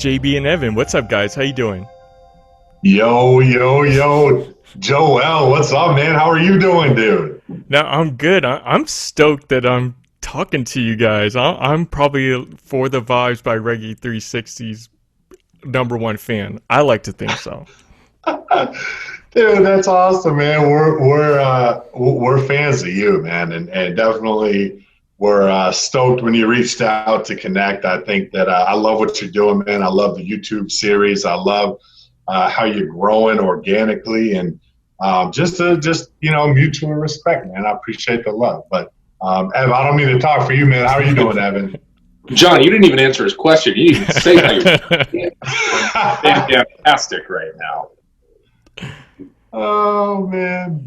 JB and Evan. What's up, guys? How you doing? Yo. Joel, what's up, man? How are you doing, dude? Now, I'm good. I'm stoked that I'm talking to you guys. I'm probably For the Vibes by Reggae 360's number one fan. I like to think so. Dude, that's awesome, man. We're fans of you, man, and definitely we're stoked when you reached out to connect. I think that I love what you're doing, man. I love the YouTube series. I love how you're growing organically and just mutual respect, man. I appreciate the love. But Evan, I don't mean to talk for you, man. How are you doing, Evan? John, you didn't even answer his question. You didn't even say how you're fantastic right now. Oh man,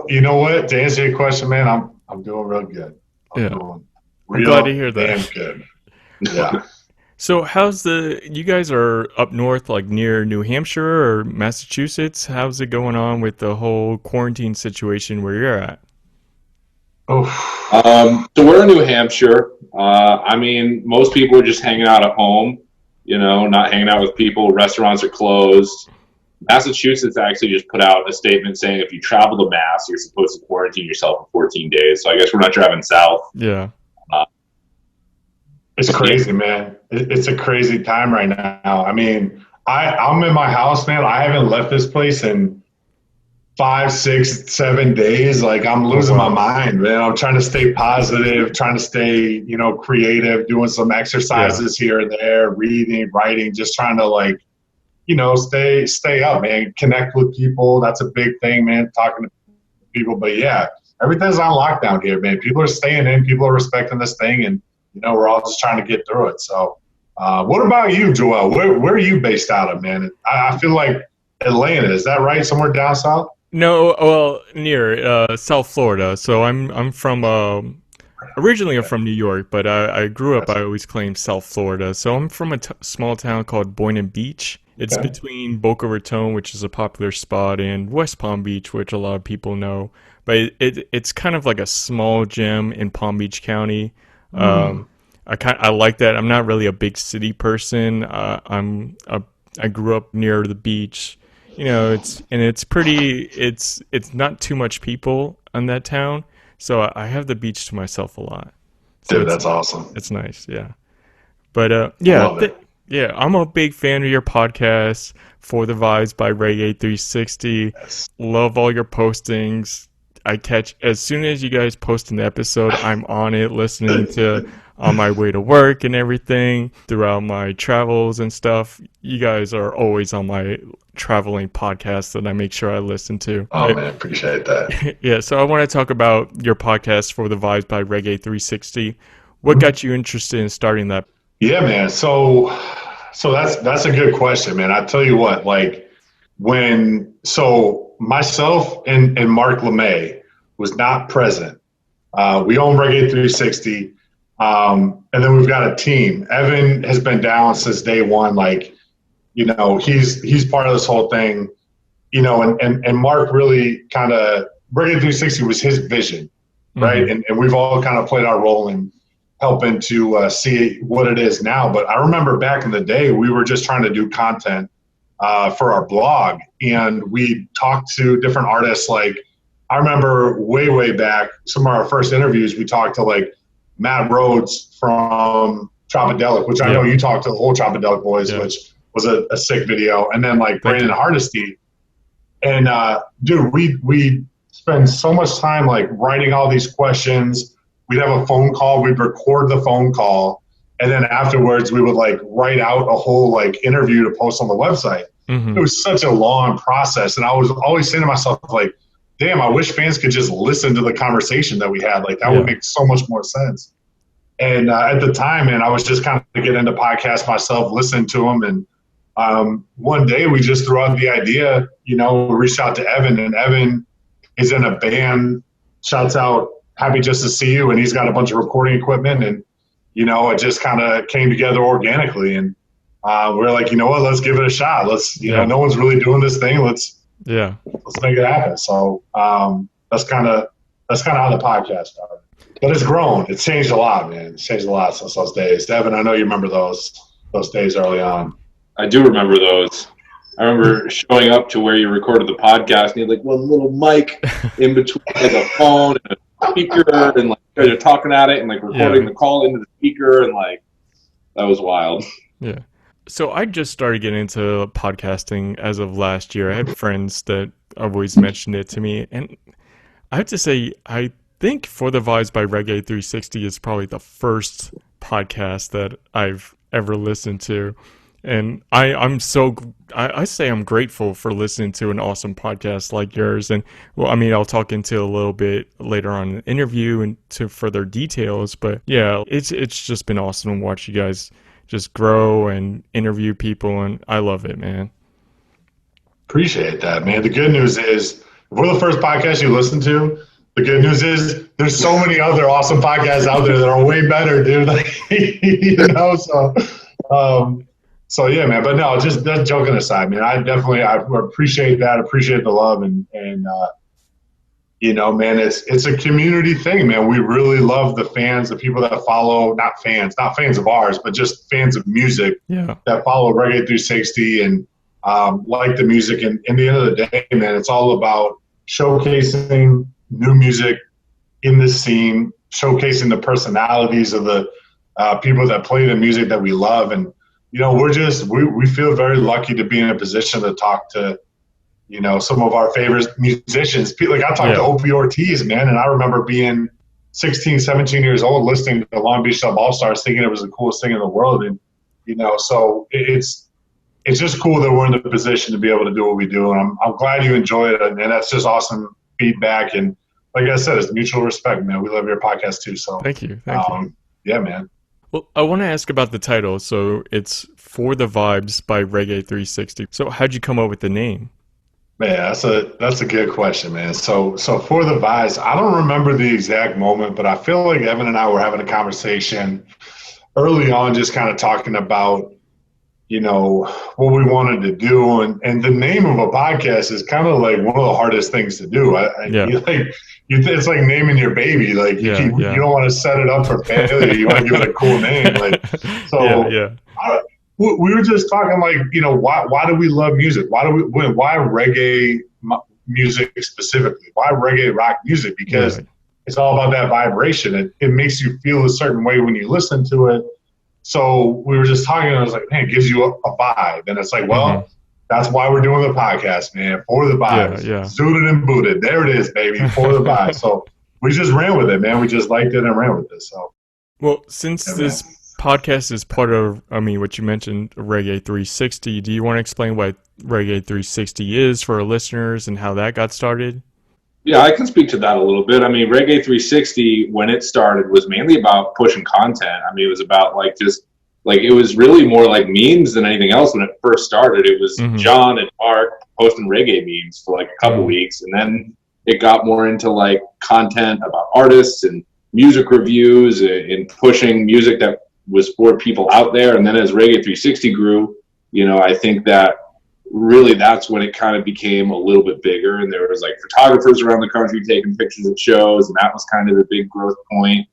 you know what? To answer your question, man, I'm doing real good. I'm glad to hear that. Damn good. Yeah. So you guys are up north, like near New Hampshire or Massachusetts? How's it going on with the whole quarantine situation where you're at? So we're in New Hampshire. I mean, most people are just hanging out at home, not hanging out with people. Restaurants are closed. Massachusetts actually just put out a statement saying if you travel to Mass, you're supposed to quarantine yourself for 14 days. So I guess we're not driving south. Yeah. It's crazy, man. It's a crazy time right now. I mean, I'm in my house, man. I haven't left this place in 5, 6, 7 days. Like, I'm losing my mind, man. I'm trying to stay positive, trying to stay, creative, doing some exercises here and there, reading, writing, just trying to stay up, man. Connect with people. That's a big thing, man. Talking to people. But yeah, everything's on lockdown here, man. People are staying in. People are respecting this thing, and we're all just trying to get through it. So, what about you, Joel? Where are you based out of, man? I feel like Atlanta. Is that right? Somewhere down south? No, well, near South Florida. So I'm from originally I'm from New York, but I grew up. I always claimed South Florida. So I'm from a small town called Boynton Beach. It's between Boca Raton, which is a popular spot, and West Palm Beach, which a lot of people know. But it's kind of like a small gem in Palm Beach County. I like that. I'm not really a big city person. I grew up near the beach. It's not too much people in that town, so I have the beach to myself a lot. So dude, that's awesome. It's nice, yeah. But yeah, I'm a big fan of your podcast, For the Vibes by Reggae 360. Yes. Love all your postings. I catch as soon as you guys post an episode, I'm on it, listening to on my way to work and everything throughout my travels and stuff. You guys are always on my traveling podcast that I make sure I listen to. Oh man, appreciate that. Yeah, so I want to talk about your podcast, For the Vibes by Reggae 360. What got you interested in starting that? Yeah, man. So that's a good question, man. I tell you what, like myself and Mark LeMay was not present. We own Reggae 360. And then we've got a team. Evan has been down since day one. Like, he's part of this whole thing, and Mark really kind of, Reggae 360 was his vision, right? And we've all kind of played our role in helping to see what it is now. But I remember back in the day, we were just trying to do content for our blog, and we talked to different artists. Like, I remember way back, some of our first interviews, we talked to like Matt Rhodes from Tropidelic, which I know you talked to the whole Tropidelic boys, which was a sick video. And then like Brandon Hardesty. And dude, we spend so much time like writing all these questions. We'd have a phone call, we'd record the phone call, and then afterwards we would like write out a whole like interview to post on the website. It was such a long process. And I was always saying to myself, like, damn, I wish fans could just listen to the conversation that we had. Like, that would make so much more sense. And at the time, man, I was just kind of getting into podcasts myself, listening to them. And one day we just threw out the idea, we reached out to Evan, and Evan is in a band, shouts out, happy just to see you. And he's got a bunch of recording equipment. And, it just kind of came together organically. And we're like, you know what, let's give it a shot. Let's, no one's really doing this thing. Let's make it happen. So that's kind of how the podcast started. But it's grown. It's changed a lot, man. It's changed a lot since those days. Devin, I know you remember those days early on. I do remember those. I remember showing up to where you recorded the podcast, and you had like one little mic in between, like a phone and a speaker, and like you guys are talking at it and like recording the call into the speaker, and like that was wild. Yeah. So I just started getting into podcasting as of last year. I had friends that always mentioned it to me, and I have to say, I think For the Vibes by Reggae 360 is probably the first podcast that I've ever listened to. And I say I'm grateful for listening to an awesome podcast like yours. And well, I mean, I'll talk into a little bit later on in the interview and to further details. But yeah, it's just been awesome to watch you guys just grow and interview people. And I love it, man. Appreciate that, man. The good news is, if we're the first podcast you listen to, the good news is there's so many other awesome podcasts out there that are way better, dude. So yeah, man. But no, just that joking aside, man. I appreciate that. Appreciate the love, and man, it's a community thing, man. We really love the fans, the people that follow, not fans of ours, but just fans of music that follow Reggae 360 and like the music. And in the end of the day, man, it's all about showcasing new music in the scene, showcasing the personalities of the people that play the music that we love. And we feel very lucky to be in a position to talk to, some of our favorite musicians. Like I talked to Opie Ortiz, man, and I remember being 16, 17 years old listening to Long Beach Sub All-Stars, thinking it was the coolest thing in the world. And, so it's just cool that we're in the position to be able to do what we do. And I'm glad you enjoy it. And that's just awesome feedback. And like I said, it's mutual respect, man. We love your podcast too. So thank you. Yeah, man. Well, I want to ask about the title. So it's For the Vibes by Reggae 360. So how'd you come up with the name? Man, that's a good question, man. So For the Vibes, I don't remember the exact moment, but I feel like Evan and I were having a conversation early on, just kind of talking about, what we wanted to do. And the name of a podcast is kind of like one of the hardest things to do. It's like naming your baby. Like you don't want to set it up for failure. You want to give it a cool name. We were just talking like, why do we love music? Why reggae music specifically? Why reggae rock music? Because it's all about that vibration. It makes you feel a certain way when you listen to it. So we were just talking, and I was like, man, it gives you a vibe. And it's like, well, that's why we're doing the podcast, man. For the vibes. Zooted and booted. There it is, baby. For the vibes. So we just ran with it, man. We just liked it and ran with it. So, well, since this podcast is part of, what you mentioned, Reggae 360, do you want to explain what Reggae 360 is for our listeners and how that got started? Yeah, I can speak to that a little bit. Reggae 360, when it started, was mainly about pushing content. It was about it was really more like memes than anything else when it first started. It was John and Mark posting reggae memes for like a couple weeks, and then it got more into like content about artists and music reviews and pushing music that was for people out there. And then as Reggae 360 grew, I think that really that's when it kind of became a little bit bigger, and there was like photographers around the country taking pictures at shows, and that was kind of the big growth point.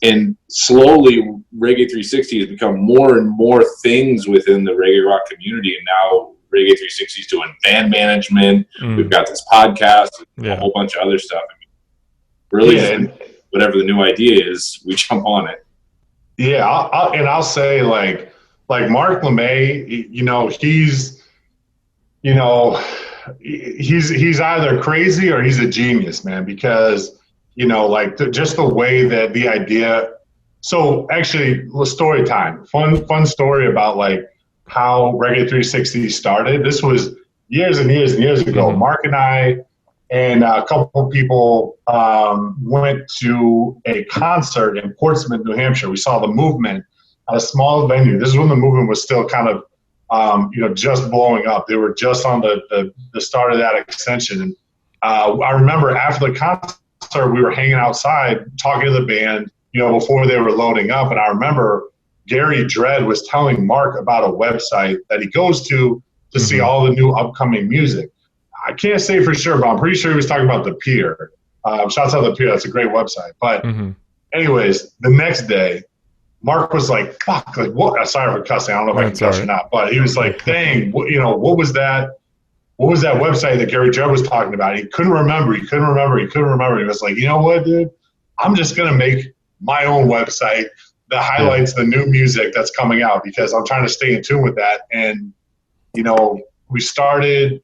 And slowly Reggae 360 has become more and more things within the reggae rock community, and now Reggae 360 is doing band management. We've got this podcast, a whole bunch of other stuff. Whatever the new idea is, we jump on it. Yeah, I'll say like Mark LeMay, he's either crazy or he's a genius, man, because, just the way that the idea. So actually, story time, fun story about like how Reggae 360 started. This was years and years and years ago. Mark and I and a couple of people went to a concert in Portsmouth, New Hampshire. We saw the Movement at a small venue. This is when the Movement was still kind of just blowing up. They were just on the start of that extension. And I remember after the concert, we were hanging outside talking to the band, before they were loading up. And I remember Gary Dredd was telling Mark about a website that he goes to see all the new upcoming music. I can't say for sure, but I'm pretty sure he was talking about The Pier. Shouts out The Pier. That's a great website. But anyways, the next day, Mark was like, fuck, like what? Sorry for cussing. I don't know if I can That's all cuss or right. not, but he was like, dang, what was that? What was that website that Gary Judd was talking about? He couldn't remember. He was like, you know what, dude? I'm just going to make my own website that Yeah. highlights the new music that's coming out because I'm trying to stay in tune with that. And, he started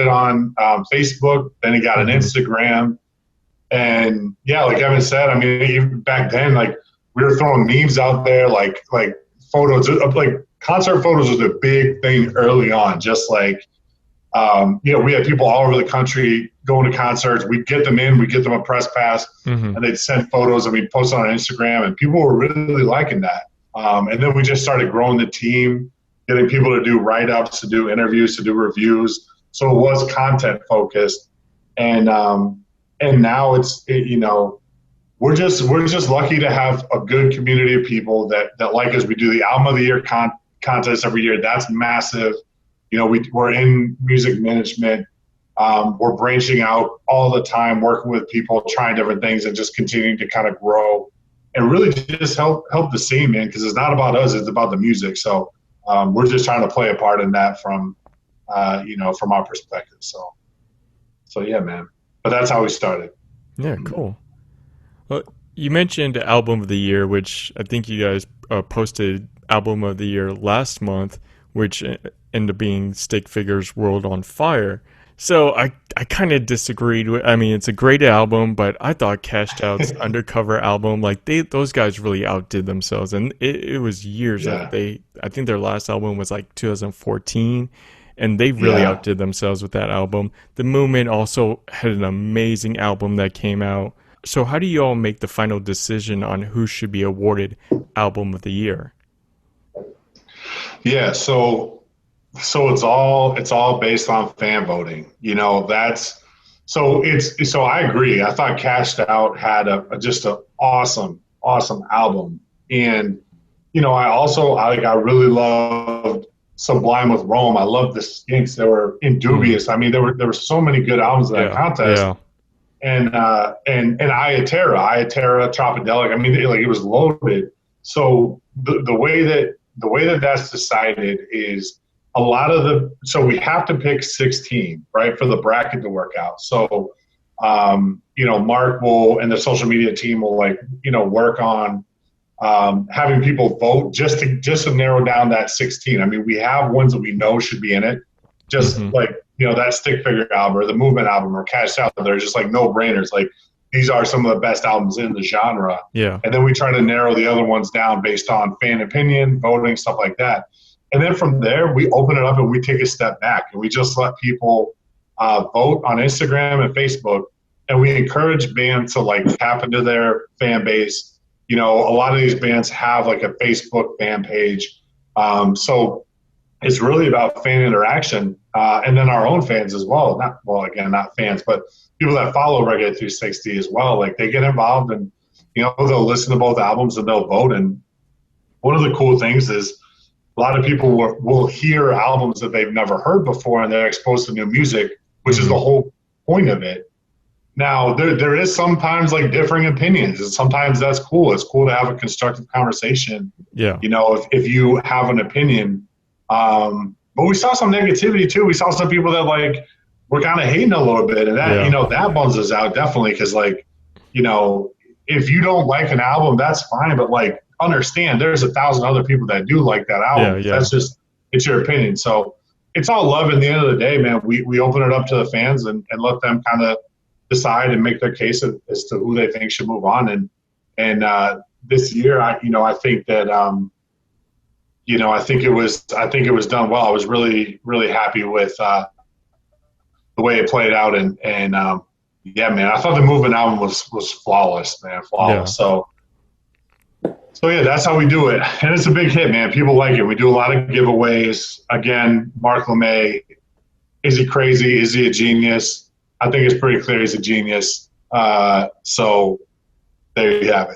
on Facebook, then he got an Hmm. Instagram. And yeah, like Evan said, I mean, even back then, like we were throwing memes out there, like photos of like concert photos was a big thing early on, just like, we had people all over the country going to concerts. We'd get them in, we'd get them a press pass, Hmm. and they'd send photos and we'd post on Instagram, and people were really liking that. And then we just started growing the team, getting people to do write-ups, to do interviews, to do reviews. So it was content focused, and now we're just lucky to have a good community of people that like us. We do the album of the year contest every year. That's massive. We're in music management. We're branching out all the time, working with people, trying different things, and just continuing to kind of grow and really just help the scene, man. Because it's not about us; it's about the music. So we're just trying to play a part in that from our perspective. So yeah, man. But that's how we started. Yeah, cool. Well, you mentioned album of the year, which I think you guys posted album of the year last month, which ended up being Stick Figures World on Fire. So I kind of disagreed with. I mean, it's a great album, but I thought Cashed Out's Undercover album, like those guys really outdid themselves, and it was years that Yeah, they. I think their last album was like 2014, and they really yeah. outdid themselves with that album. The Movement also had an amazing album that came out. So how do you all make the final decision on who should be awarded album of the year? Yeah, so it's all based on fan voting. So I agree. I thought Cashed Out had just an awesome album. And I really loved Sublime with Rome. I loved the Skinks. They were in Mm, Dubious. I mean, there were so many good albums in that yeah, contest. yeah. And Iatera, Tropidelic. I mean, it was loaded. So the way that that's decided is so we have to pick 16, right, for the bracket to work out. So Mark will and the social media team will work on having people vote just to narrow down that 16. I mean, we have ones that we know should be in it, just Hmm. like that Stick Figure album or the Movement album or Cash Out. They're just like no brainers. Like these are some of the best albums in the genre. Yeah. And then we try to narrow the other ones down based on fan opinion, voting, stuff like that. And then from there, we open it up and we take a step back and we just let people vote on Instagram and Facebook. And we encourage bands to tap into their fan base. A lot of these bands have like a Facebook fan page. So it's really about fan interaction, and then our own fans as well. Not fans, but people that follow Reggae 360 as well. Like they get involved, and they'll listen to both albums and they'll vote. And one of the cool things is a lot of people will hear albums that they've never heard before, and they're exposed to new music, which is Hmm. the whole point of it. Now, there is sometimes differing opinions, and sometimes that's cool. It's cool to have a constructive conversation. Yeah. If you have an opinion, but we saw some negativity too. We saw some people that were kind of hating a little bit, and that Yeah. that bums us out definitely because if you don't like an album, that's fine, but understand there's 1,000 other people that do like that Yeah. album. Yeah. That's just it's your opinion. So it's all love. At the end of the day, man, we open it up to the fans and let them kind of decide and make their case as to who they think should move on. And this year, I think that I think it was done well. I was really really happy with the way it played out, and yeah, man, I thought the Movement album was flawless, man, Yeah. flawless. So yeah, that's how we do it, and it's a big hit, man. People like it. We do a lot of giveaways. Again, Mark LeMay, is he crazy? Is he a genius? I think it's pretty clear he's a genius. So there you have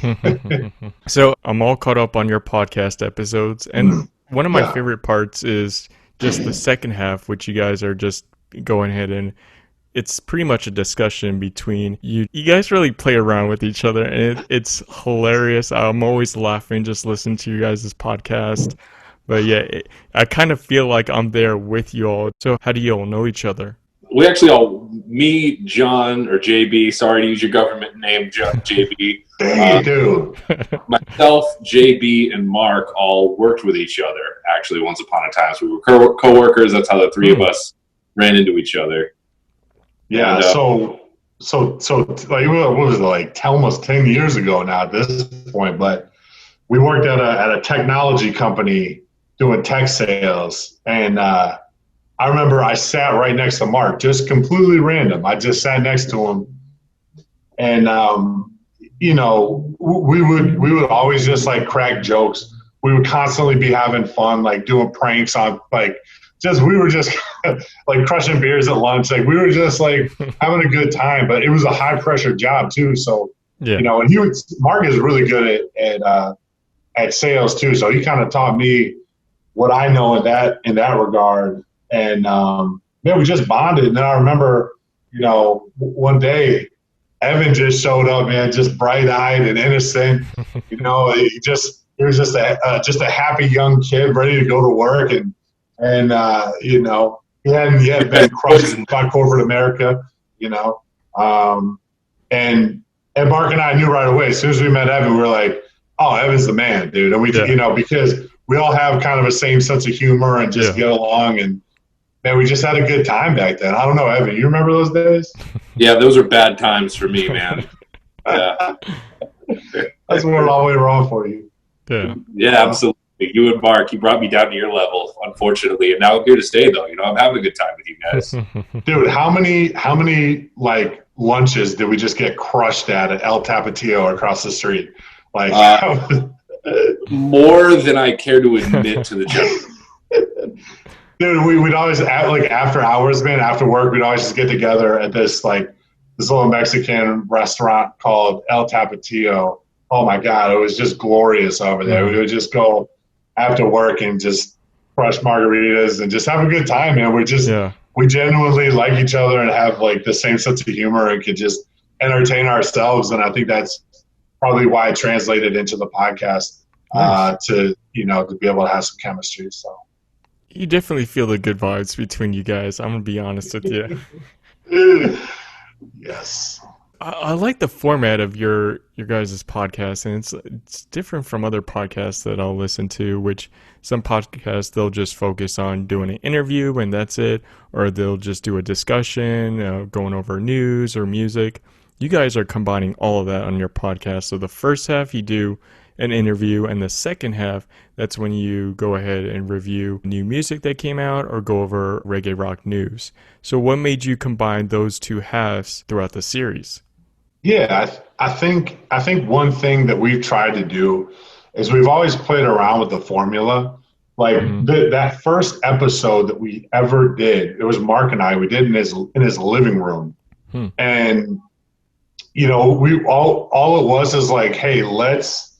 it. So I'm all caught up on your podcast episodes, and one of my Yeah. favorite parts is just the second half, which you guys are just going ahead and it's pretty much a discussion between you. You guys really play around with each other, and it's hilarious. I'm always laughing just listening to you guys' podcast. But yeah, I kind of feel like I'm there with you all. So how do you all know each other? We actually all, me, John, or JB, sorry to use your government name, JB. Dang it, dude. Myself, JB, and Mark all worked with each other, actually, once upon a time. So we were co-workers. That's how the three of us ran into each other. Yeah, and, so like, what was it, like almost 10 years ago now at this point, but we worked at a technology company doing tech sales, and I remember I sat right next to Mark, just completely random. I just sat next to him, and you know, we would always just like crack jokes. We would constantly be having fun, like doing pranks on we were just like crushing beers at lunch. Like we were just like having a good time, but it was a high pressure job too. So, you know, and Mark is really good at sales too. So he kind of taught me what I know in that regard. And, man, we just bonded. And then I remember, you know, one day Evan just showed up, man, just bright eyed and innocent. You know, he was just a happy young kid ready to go to work. And you know, he hadn't been crushed by corporate America, you know. And Mark and I knew right away, as soon as we met Evan, we were like, oh, Evan's the man, dude. And we, you know, because we all have kind of a same sense of humor and just get along. And, man, we just had a good time back then. I don't know, Evan, you remember those days? Yeah, those are bad times for me, man. Yeah. That's what went all the way wrong for you. Yeah, absolutely. You and Mark, you brought me down to your level, unfortunately, and now I'm here to stay. Though, you know, I'm having a good time with you guys. Dude, how many like lunches did we just get crushed at El Tapatio across the street? Like more than I care to admit to the general. Dude, we'd always like after hours, man, after work, we'd always just get together at this little Mexican restaurant called El Tapatio. Oh my God, it was just glorious over there. We would just go after work and just crush margaritas and just have a good time, man. We genuinely like each other and have like the same sense of humor and could just entertain ourselves. And I think that's probably why it translated into the podcast to be able to have some chemistry. So you definitely feel the good vibes between you guys. I'm gonna be honest with you. Yes. I like the format of your guys' podcast, and it's different from other podcasts that I'll listen to, which some podcasts, they'll just focus on doing an interview and that's it, or they'll just do a discussion, going over news or music. You guys are combining all of that on your podcast. So the first half, you do an interview, and the second half, that's when you go ahead and review new music that came out or go over reggae rock news. So what made you combine those two halves throughout the series? Yeah, I think one thing that we've tried to do is we've always played around with the formula. Like that first episode that we ever did, it was Mark and I. We did in his living room, and you know, we all it was is like, hey, let's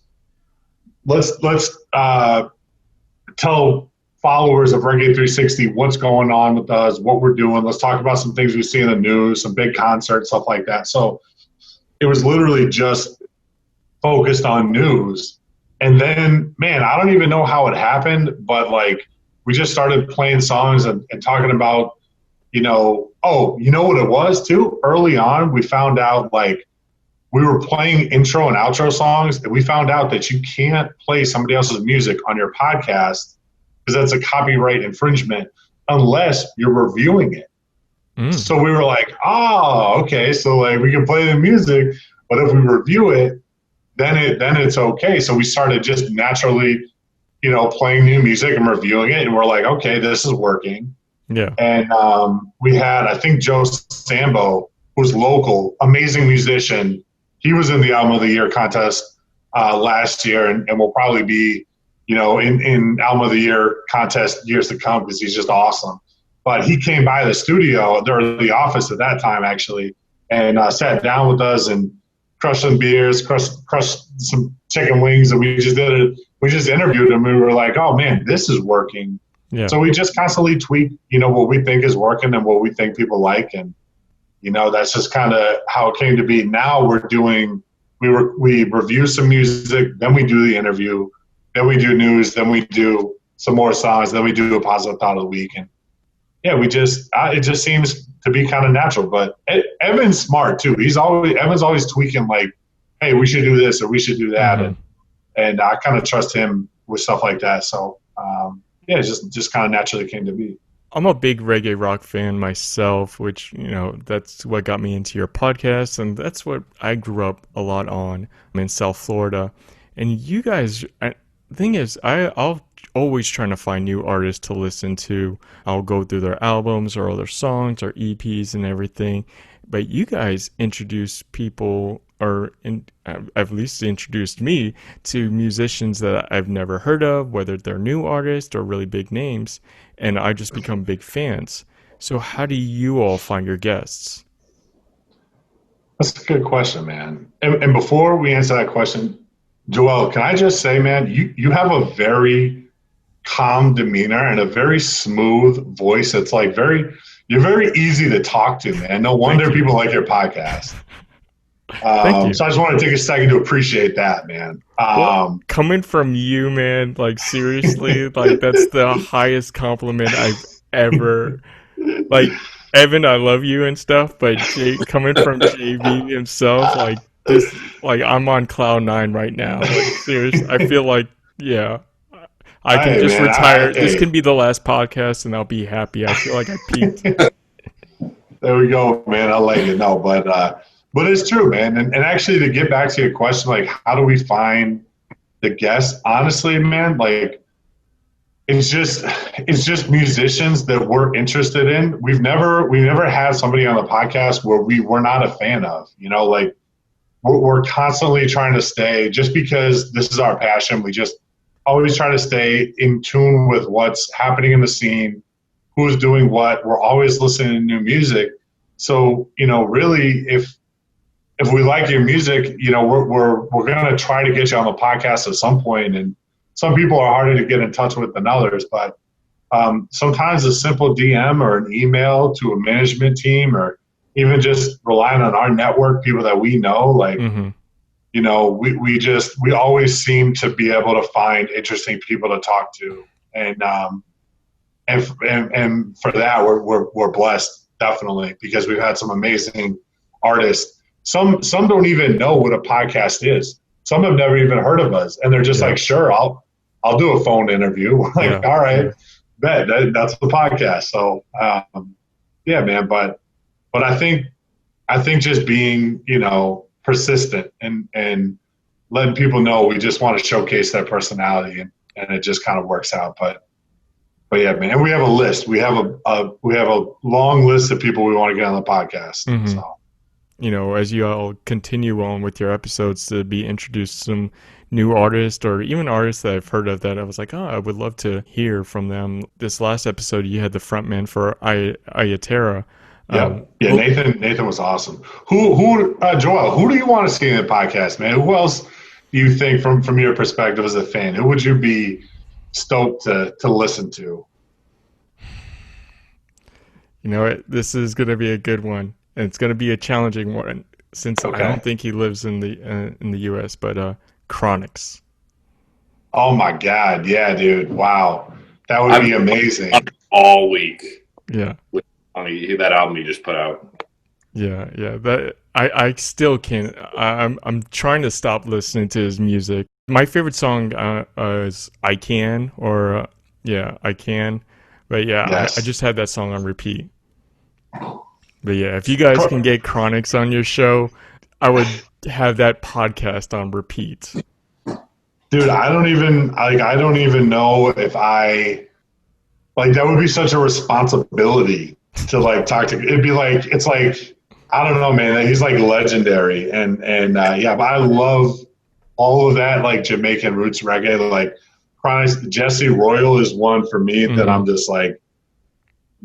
tell followers of Reggae 360 what's going on with us, what we're doing. Let's talk about some things we see in the news, some big concerts, stuff like that. So it was literally just focused on news. And then, man, I don't even know how it happened, but like we just started playing songs and talking about, you know what it was too? Early on, we found out like we were playing intro and outro songs, and we found out that you can't play somebody else's music on your podcast because that's a copyright infringement unless you're reviewing it. So we were like, oh, okay, so like we can play the music, but if we review it, then it's okay. So we started just naturally, you know, playing new music and reviewing it, and we're like, okay, this is working. Yeah. And we had, I think, Joe Sambo, who's local, amazing musician. He was in the Album of the Year contest last year, and will probably be, you know, in Album of the Year contest years to come because he's just awesome. But he came by the studio, or the office at that time, actually, and sat down with us and crushed some beers, crushed some chicken wings, and we just did it. We just interviewed him, and we were like, oh, man, this is working. Yeah. So we just constantly tweak, you know, what we think is working and what we think people like. And That's just kind of how it came to be. Now we review some music, then we do the interview, then we do news, then we do some more songs, then we do a positive thought of the week. And yeah, it just seems to be kind of natural. But Evan's smart too. Evan's always tweaking, like, hey, we should do this or we should do that. Mm-hmm. And I kind of trust him with stuff like that. So yeah, it just kind of naturally came to be. I'm a big reggae rock fan myself, which, that's what got me into your podcast, and that's what I grew up a lot on. I'm in South Florida. And you guys, thing is, I'll always trying to find new artists to listen to. I'll go through their albums or other songs or EPs and everything. But you guys introduce people, or at least introduced me to musicians that I've never heard of, whether they're new artists or really big names, and I just become big fans. So how do you all find your guests? That's a good question, man. And before we answer that question, Joel, can I just say, man, you have a very calm demeanor and a very smooth voice. It's like you're very easy to talk to, man. No wonder people like your podcast. Thank you. So I just want to take a second to appreciate that, man. Well, coming from you, man, like seriously, like that's the highest compliment I've ever, like, Evan, I love you and stuff, but coming from JV himself, like this, like I'm on cloud 9 right now. Like seriously, I feel like, yeah, I can just retire. This can be the last podcast and I'll be happy. I feel like I peaked. There we go, man. I like it. No, but it's true, man. And actually, to get back to your question, like, how do we find the guests? Honestly, man, like, it's just musicians that we're interested in. We never had somebody on the podcast where we were not a fan of. Like, we're constantly trying to stay, just because this is our passion. We just always try to stay in tune with what's happening in the scene, who's doing what. We're always listening to new music. So, really, if we like your music, we're going to try to get you on the podcast at some point. And some people are harder to get in touch with than others, but sometimes a simple DM or an email to a management team, or even just relying on our network, people that we know, like, we always seem to be able to find interesting people to talk to. And for that, we're blessed, definitely, because we've had some amazing artists. Some don't even know what a podcast is. Some have never even heard of us, and they're just like, "Sure, I'll do a phone interview." Like, all right, bet that's the podcast. So, yeah, man. But I think just being persistent and letting people know we just want to showcase their personality, and it just kind of works out. But yeah, man. And we have a list. We have a long list of people we want to get on the podcast. Mm-hmm. So. As you all continue on with your episodes, to be introduced to some new artists, or even artists that I've heard of that I was like, oh, I would love to hear from them. This last episode, you had the frontman for Irie. Nathan was awesome. Who Joel, who do you want to see in the podcast, man? Who else do you think, from your perspective as a fan, who would you be stoked to listen to? This is going to be a good one. And it's going to be a challenging one, since I don't think he lives in the U.S., but Chronix. Oh, my God. Yeah, dude. Wow. That would be amazing. All week. Yeah. That album he just put out. Yeah. That I still can't. I'm trying to stop listening to his music. My favorite song is I Can, or I Can. But yeah, yes. I just had that song on repeat. But yeah, if you guys can get Chronix on your show, I would have that podcast on repeat. Dude, I don't even know if that would be such a responsibility to talk to. It'd be like, it's like, I don't know, man. He's like legendary, and but I love all of that, like Jamaican roots reggae. Like Chronix, Jesse Royal is one for me that I'm just like,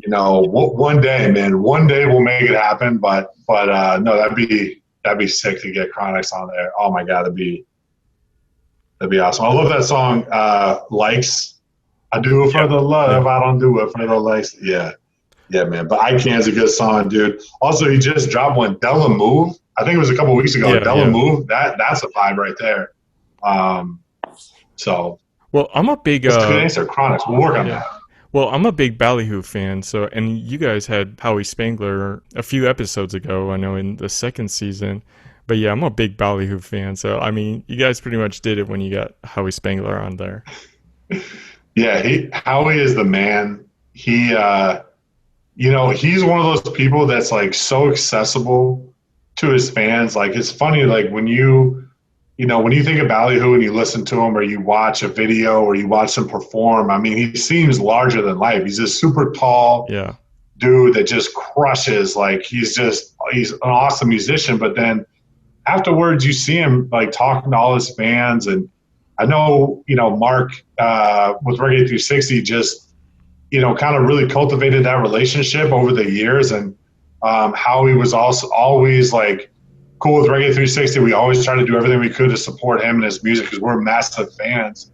one day, man. One day we'll make it happen. But no, that'd be sick to get Chronix on there. Oh my God, that'd be awesome. I love that song. Likes. I do it for the love. I don't do it for the likes. Yeah. Yeah, man. But I Can's a good song, dude. Also, he just dropped one, Della Move. I think it was a couple weeks ago. Yeah, Della yeah. Move. That's a vibe right there. So Well, I'm a big that's a good answer. Chronics. We'll work on yeah. that. Well, I'm a big Ballyhoo fan, so and you guys had Howie Spangler a few episodes ago, I know in the second season. But yeah, I'm a big Ballyhoo fan, so I mean, you guys pretty much did it when you got Howie Spangler on there. Yeah, Howie is the man. He he's one of those people that's like so accessible to his fans. Like it's funny, like when when you think of Ballyhoo and you listen to him or you watch a video or you watch him perform, I mean, he seems larger than life. He's this super tall Yeah. dude that just crushes. Like he's an awesome musician. But then afterwards, you see him like talking to all his fans. And I know, Mark with Reggae 360 just, kind of really cultivated that relationship over the years. And how he was also always like cool with Reggae 360. We always try to do everything we could to support him and his music because we're massive fans.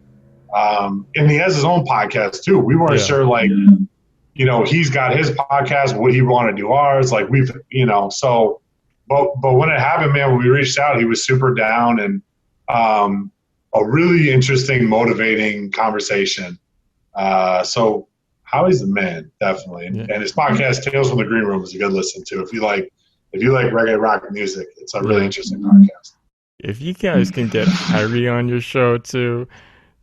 And he has his own podcast too. We weren't sure, like, he's got his podcast. Would he want to do ours? Like so. But when it happened, man, when we reached out, he was super down and a really interesting, motivating conversation. So Howie's the man, definitely. And his podcast, Tales from the Green Room, is a good listen to. If you like reggae rock music, it's a really interesting podcast. If you guys can get Harry on your show too,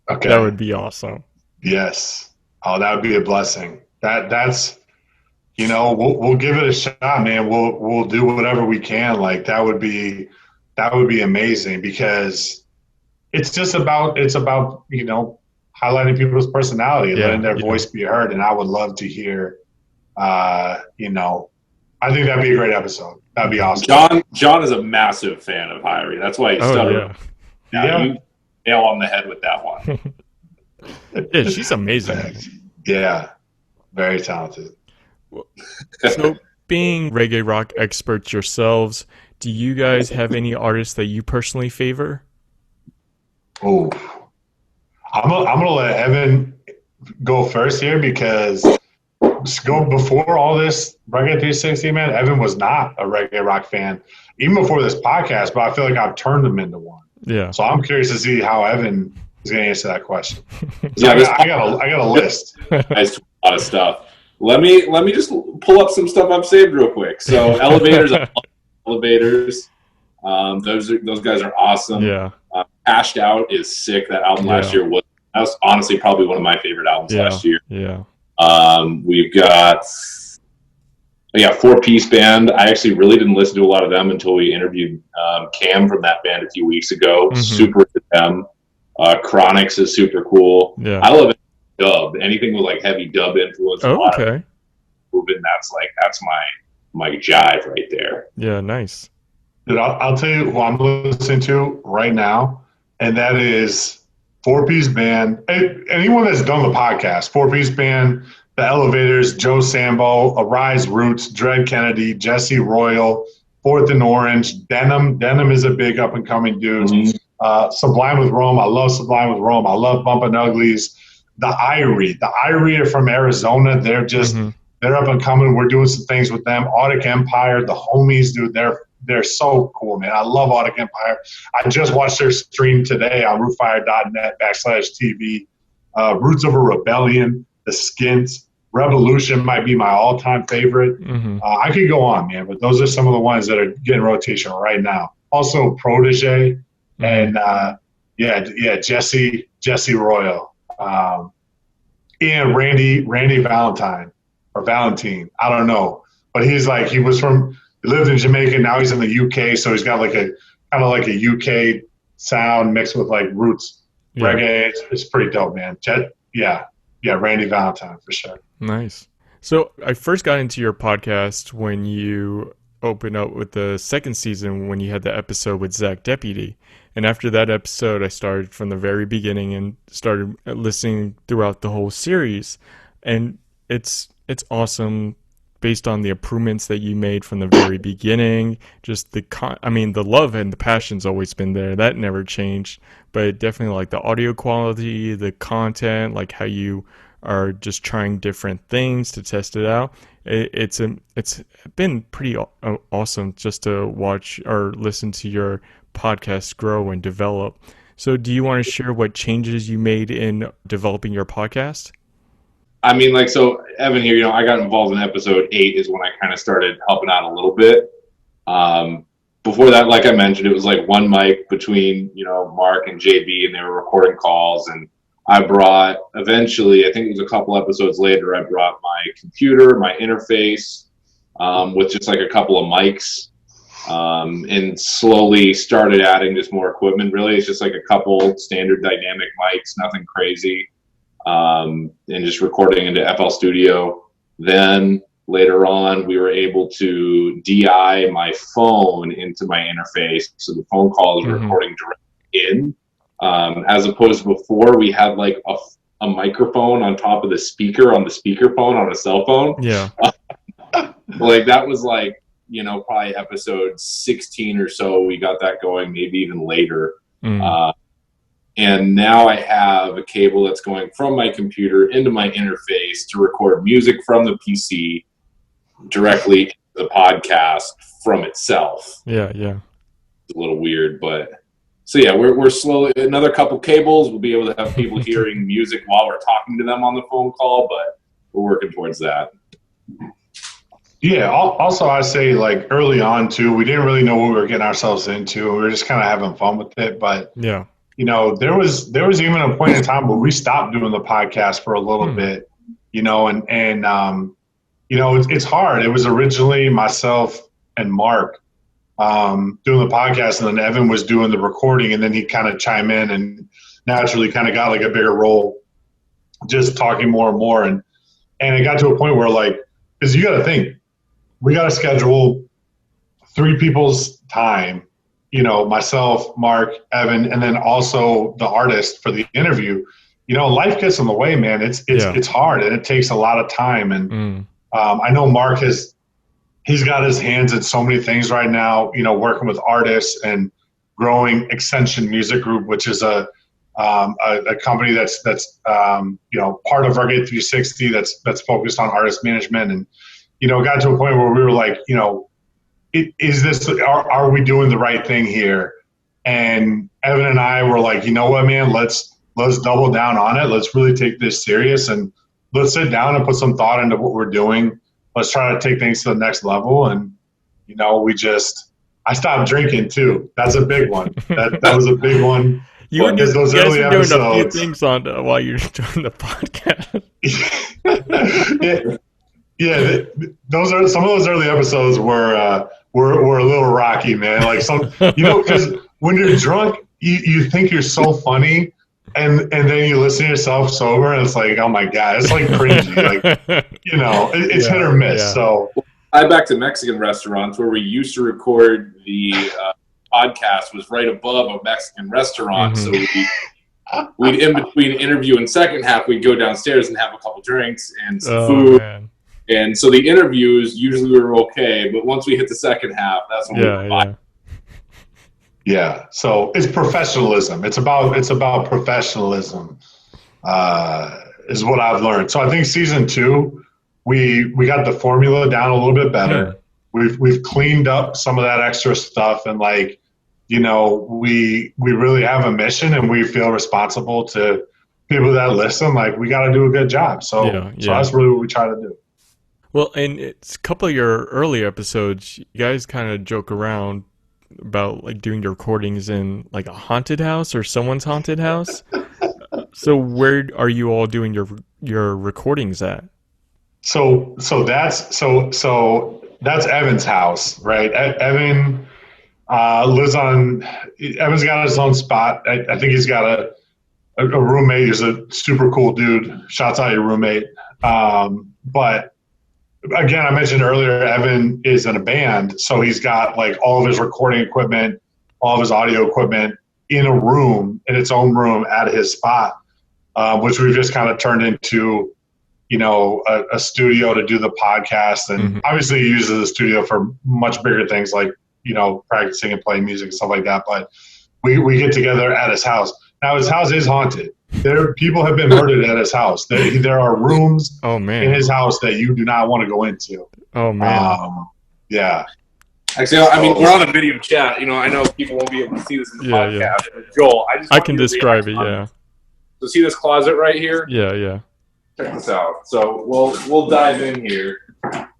that would be awesome. Yes. Oh, that would be a blessing. That's we'll give it a shot, man. We'll do whatever we can. Like that would be amazing because it's about highlighting people's personality and letting their voice be heard. And I would love to hear I think that'd be a great episode. That'd be awesome. John is a massive fan of Irie. That's why he stuttered. You nail on the head with that one. Yeah, she's amazing. Yeah. Very talented. So, being reggae rock experts yourselves, do you guys have any artists that you personally favor? Oh, I'm gonna let Evan go first here because before all this Reggae 360, man, Evan was not a reggae rock fan even before this podcast. But I feel like I've turned him into one. Yeah. So I'm curious to see how Evan is going to answer that question. So I got a list. Nice, a lot of stuff. Let me just pull up some stuff I've saved real quick. So elevators. Those guys are awesome. Yeah. Cashed Out is sick. That album last year was honestly probably one of my favorite albums last year. Yeah. We've got 4-piece band. I actually really didn't listen to a lot of them until we interviewed Cam from that band a few weeks ago. Mm-hmm. Super into them. Chronics is super cool. Yeah. I love dub. Anything with like heavy dub influence. Oh, okay. That's my jive right there. Yeah, nice. Dude, I'll tell you who I'm listening to right now, and that is 4-piece band. Anyone that's done the podcast, 4-piece band, The Elevators, Joe Sambo, Arise Roots, Dred Kennedy, Jesse Royal, Fourth and Orange, Denim. Denim is a big up and coming dude. Mm-hmm. Sublime with Rome. I love Sublime with Rome. I love Bumpin' Uglies. The Irie are from Arizona. They're just they're up and coming. We're doing some things with them. Audic Empire, the homies, dude. They're so cool, man. I love Audic Empire. I just watched their stream today on rootfire.net/TV. Roots of a Rebellion, The Skins, Revolution might be my all-time favorite. Mm-hmm. I could go on, man, but those are some of the ones that are getting rotation right now. Also, Protege and Jesse Royal, and Randy Valentine. I don't know, but he lived in Jamaica. Now he's in the UK, so he's got like a kind of like a UK sound mixed with like roots reggae. It's pretty dope, man. Randy Valentine for sure. Nice. So I first got into your podcast when you opened up with the second season when you had the episode with Zach Deputy. And after that episode, I started from the very beginning and started listening throughout the whole series. And it's awesome based on the improvements that you made from the very beginning. Just the love and the passion's always been there. That never changed. But definitely like the audio quality, the content, like how you are just trying different things to test it out. It's been pretty awesome just to watch or listen to your podcast grow and develop. So do you want to share what changes you made in developing your podcast? I mean, like, so Evan here, I got involved in episode 8 is when I kind of started helping out a little bit. Before that, like I mentioned, it was like one mic between, Mark and JB, and they were recording calls. And I brought, eventually, I think it was a couple episodes later, I brought my computer, my interface, with just like a couple of mics, and slowly started adding just more equipment. Really, it's just like a couple standard dynamic mics, nothing crazy. And just recording into FL Studio. Then later on, we were able to DI my phone into my interface, so the phone call is recording directly in, as opposed to before we had like a microphone on top of the speaker on the speakerphone on a cell phone. Yeah. Like that was like, probably episode 16 or so. We got that going, maybe even later. And now I have a cable that's going from my computer into my interface to record music from the PC directly into the podcast from itself. Yeah. It's a little weird, but so yeah, we're slowly, another couple cables, we'll be able to have people hearing music while we're talking to them on the phone call, but we're working towards that. Yeah. Also, I say like early on too, we didn't really know what we were getting ourselves into. We were just kind of having fun with it, but yeah. There was even a point in time where we stopped doing the podcast for a little bit, and it's hard. It was originally myself and Mark doing the podcast, and then Evan was doing the recording, and then he kind of chime in and naturally kind of got like a bigger role, just talking more and more. And it got to a point where like, because you got to think, we got to schedule 3 people's time. Myself, Mark, Evan, and then also the artist for the interview. Life gets in the way, man. It's hard and it takes a lot of time. And I know Mark he's got his hands in so many things right now. Working with artists and growing Extension Music Group, which is a company that's part of Reggae 360 that's focused on artist management. And got to a point where we were like, are we doing the right thing here? And Evan and I were like, you know what, man, let's double down on it. Let's really take this serious and let's sit down and put some thought into what we're doing. Let's try to take things to the next level. And, I stopped drinking too. That's a big one. That was a big one. You were those early doing episodes, a few things on while you're doing the podcast. Yeah, those are some of those early episodes were a little rocky, man. Like because when you're drunk, you think you're so funny, and then you listen to yourself sober, and it's like, oh my god, it's like cringy. Like it's hit or miss. Yeah. So I back to Mexican restaurants where we used to record the podcast was right above a Mexican restaurant, so we'd in between interview and second half, we'd go downstairs and have a couple drinks and some food. Man. And so the interviews usually were okay, but once we hit the second half, that's when we were fine. Yeah. So it's professionalism. It's about professionalism, is what I've learned. So I think season 2, we got the formula down a little bit better. We've cleaned up some of that extra stuff, and like, we really have a mission, and we feel responsible to people that listen. Like, we got to do a good job. So that's really what we try to do. Well, and it's a couple of your early episodes, you guys kind of joke around about like doing your recordings in like a haunted house or someone's haunted house. So where are you all doing your recordings at? So that's Evan's house, right? Evan Evan's got his own spot. I think he's got a roommate who's a super cool dude. Shouts out your roommate. But again, I mentioned earlier, Evan is in a band, so he's got like all of his recording equipment, all of his audio equipment in its own room at his spot, which we've just kind of turned into, a studio to do the podcast. And obviously he uses the studio for much bigger things like, practicing and playing music and stuff like that. But we get together at his house. Now his house is haunted. People have been murdered at his house. There are rooms Oh in man. his house that you do not want to go into. Oh man. Yeah. Actually, I mean, we're on a video chat. I know people won't be able to see this in the Yeah, yeah. podcast. But Joel, I just I want can you to describe react it. on Yeah. So see this closet right here? Yeah, yeah. Check this out. So we'll dive in here.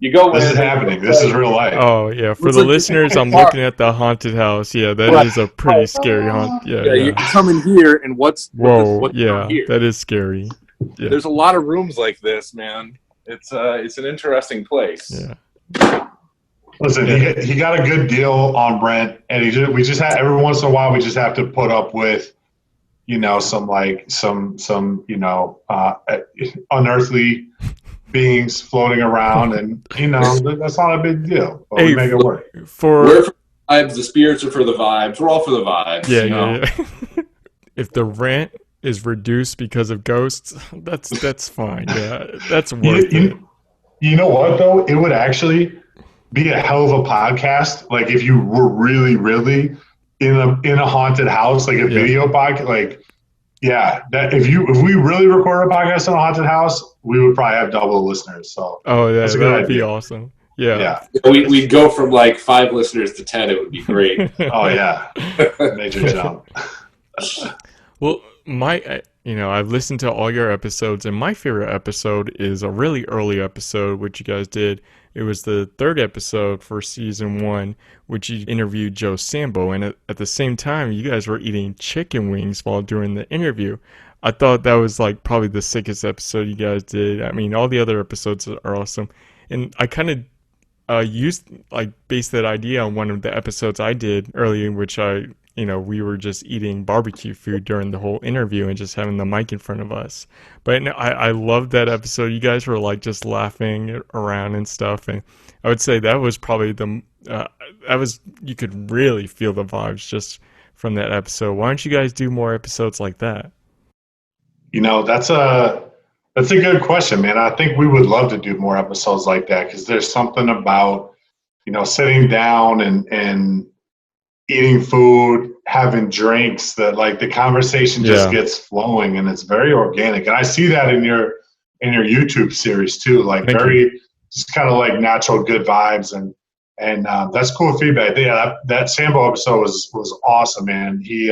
You go This in. is happening. This is real life. Oh yeah. For Looks the like this listeners, I'm car. looking at the haunted house. Yeah, that Right. is a pretty scary haunt. Yeah, Yeah, you yeah. come in here, and what's Whoa. down Yeah, here? that is scary. Yeah. There's a lot of rooms like this, man. It's an interesting place. Yeah. Listen, he got a good deal on Brent, and we just have every once in a while we just have to put up with, some unearthly beings floating around, and that's not a big deal. But we make it work. We're for the vibes. The spirits are for the vibes. We're all for the vibes. Yeah, yeah. If the rent is reduced because of ghosts, that's fine. Yeah, that's worth it. You know what though? It would actually be a hell of a podcast. Like if you were really, really in a haunted house, like a video podcast. Like, that if we really recorded a podcast in a haunted house, we would probably have double the listeners. So that would be awesome. Yeah. We'd go from like 5 listeners to 10. It would be great. Oh yeah, major jump. Well, I've listened to all your episodes, and my favorite episode is a really early episode, which you guys did. It was the 3rd episode for season 1, which you interviewed Joe Sambo, and at the same time, you guys were eating chicken wings while doing the interview. I thought that was like probably the sickest episode you guys did. I mean, all the other episodes are awesome, and I kind of based that idea on one of the episodes I did earlier, in which we were just eating barbecue food during the whole interview and just having the mic in front of us. But I loved that episode. You guys were like just laughing around and stuff, and I would say that was probably you could really feel the vibes just from that episode. Why don't you guys do more episodes like that? That's a good question, man. I think we would love to do more episodes like that because there's something about, sitting down and eating food, having drinks that like the conversation just gets flowing and it's very organic. And I see that in your YouTube series too, like just kind of like natural good vibes and that's cool feedback. Yeah, that Sambo episode was awesome, man. He's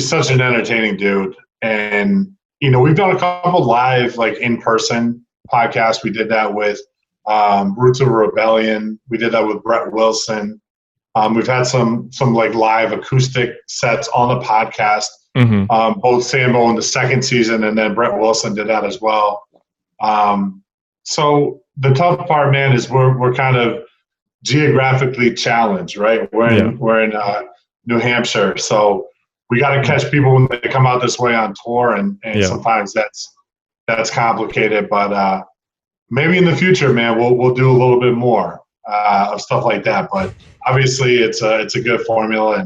such an entertaining dude. And we've done a couple live, like in-person podcasts. We did that with Roots of Rebellion. We did that with Brett Wilson. We've had some like live acoustic sets on the podcast. Mm-hmm. Both Sambo in the 2nd season, and then Brett Wilson did that as well. So the tough part, man, is we're kind of geographically challenged, right? We're in New Hampshire, so we got to catch people when they come out this way on tour, and sometimes that's complicated. But maybe in the future, man, we'll do a little bit more of stuff like that. But obviously, it's a good formula,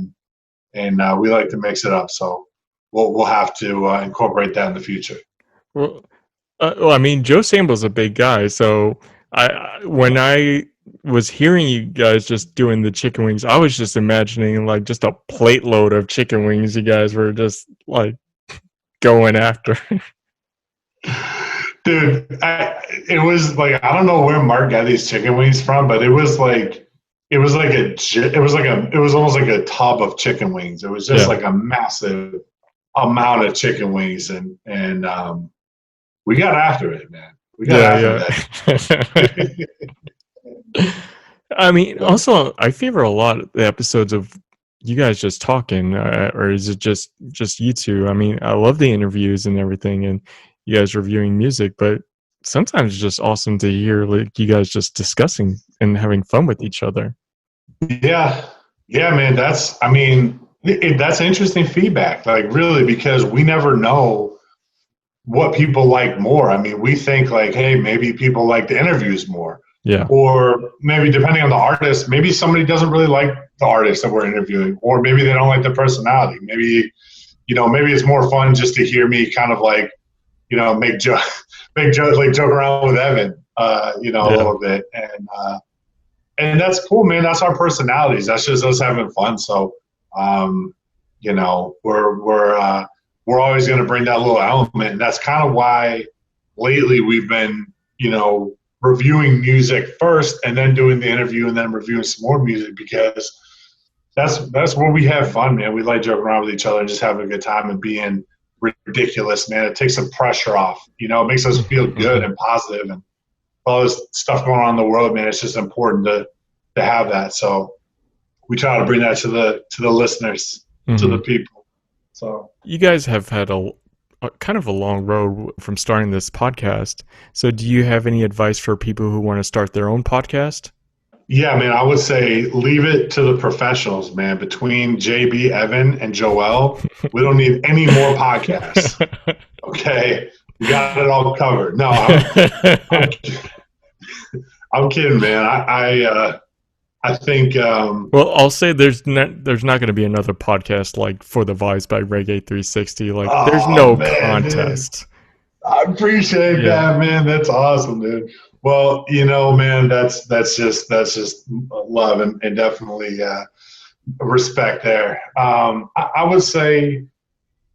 and we like to mix it up. So we'll have to incorporate that in the future. Well, I mean, Joe Sambo's a big guy, so when I was hearing you guys just doing the chicken wings, I was just imagining like just a plate load of chicken wings you guys were just like going after. Dude, it was like, I don't know where Mark got these chicken wings from, but it was almost like a tub of chicken wings. It was just like a massive amount of chicken wings, and we got after it, man. We got after that. I mean, also, I favor a lot of the episodes of you guys just talking, or is it just you two? I mean, I love the interviews and everything, and you guys reviewing music, but sometimes it's just awesome to hear like you guys just discussing and having fun with each other. Yeah, man. That's interesting feedback, like really, because we never know what people like more. I mean, we think like, hey, maybe people like the interviews more. Yeah. Or maybe depending on the artist, maybe somebody doesn't really like the artist that we're interviewing, or maybe they don't like the personality. Maybe, maybe it's more fun just to hear me kind of like, make jokes, like joke around with Evan, a little bit. And that's cool, man. That's our personalities. That's just us having fun. So, we're we're always going to bring that little element. And that's kind of why lately we've been, reviewing music first and then doing the interview and then reviewing some more music, because that's where we have fun, man. We like joking around with each other and just having a good time and being ridiculous, man. It takes some pressure off, it makes us feel good and positive, and all this stuff going on in the world, man. It's just important to have that. So we try to bring that to the listeners, to the people. So you guys have had a kind of a long road from starting this podcast. So do you have any advice for people who want to start their own podcast? Yeah, man, I would say leave it to the professionals, man. Between JB, Evan, and Joel, we don't need any more podcasts. Okay? We got it all covered. No, I'm kidding, man. I think. Well, I'll say there's not going to be another podcast like For the Vibes by Reggae 360. Like, there's no contest. Dude. I appreciate that, man. That's awesome, dude. Well, man, that's just love and definitely respect there. I would say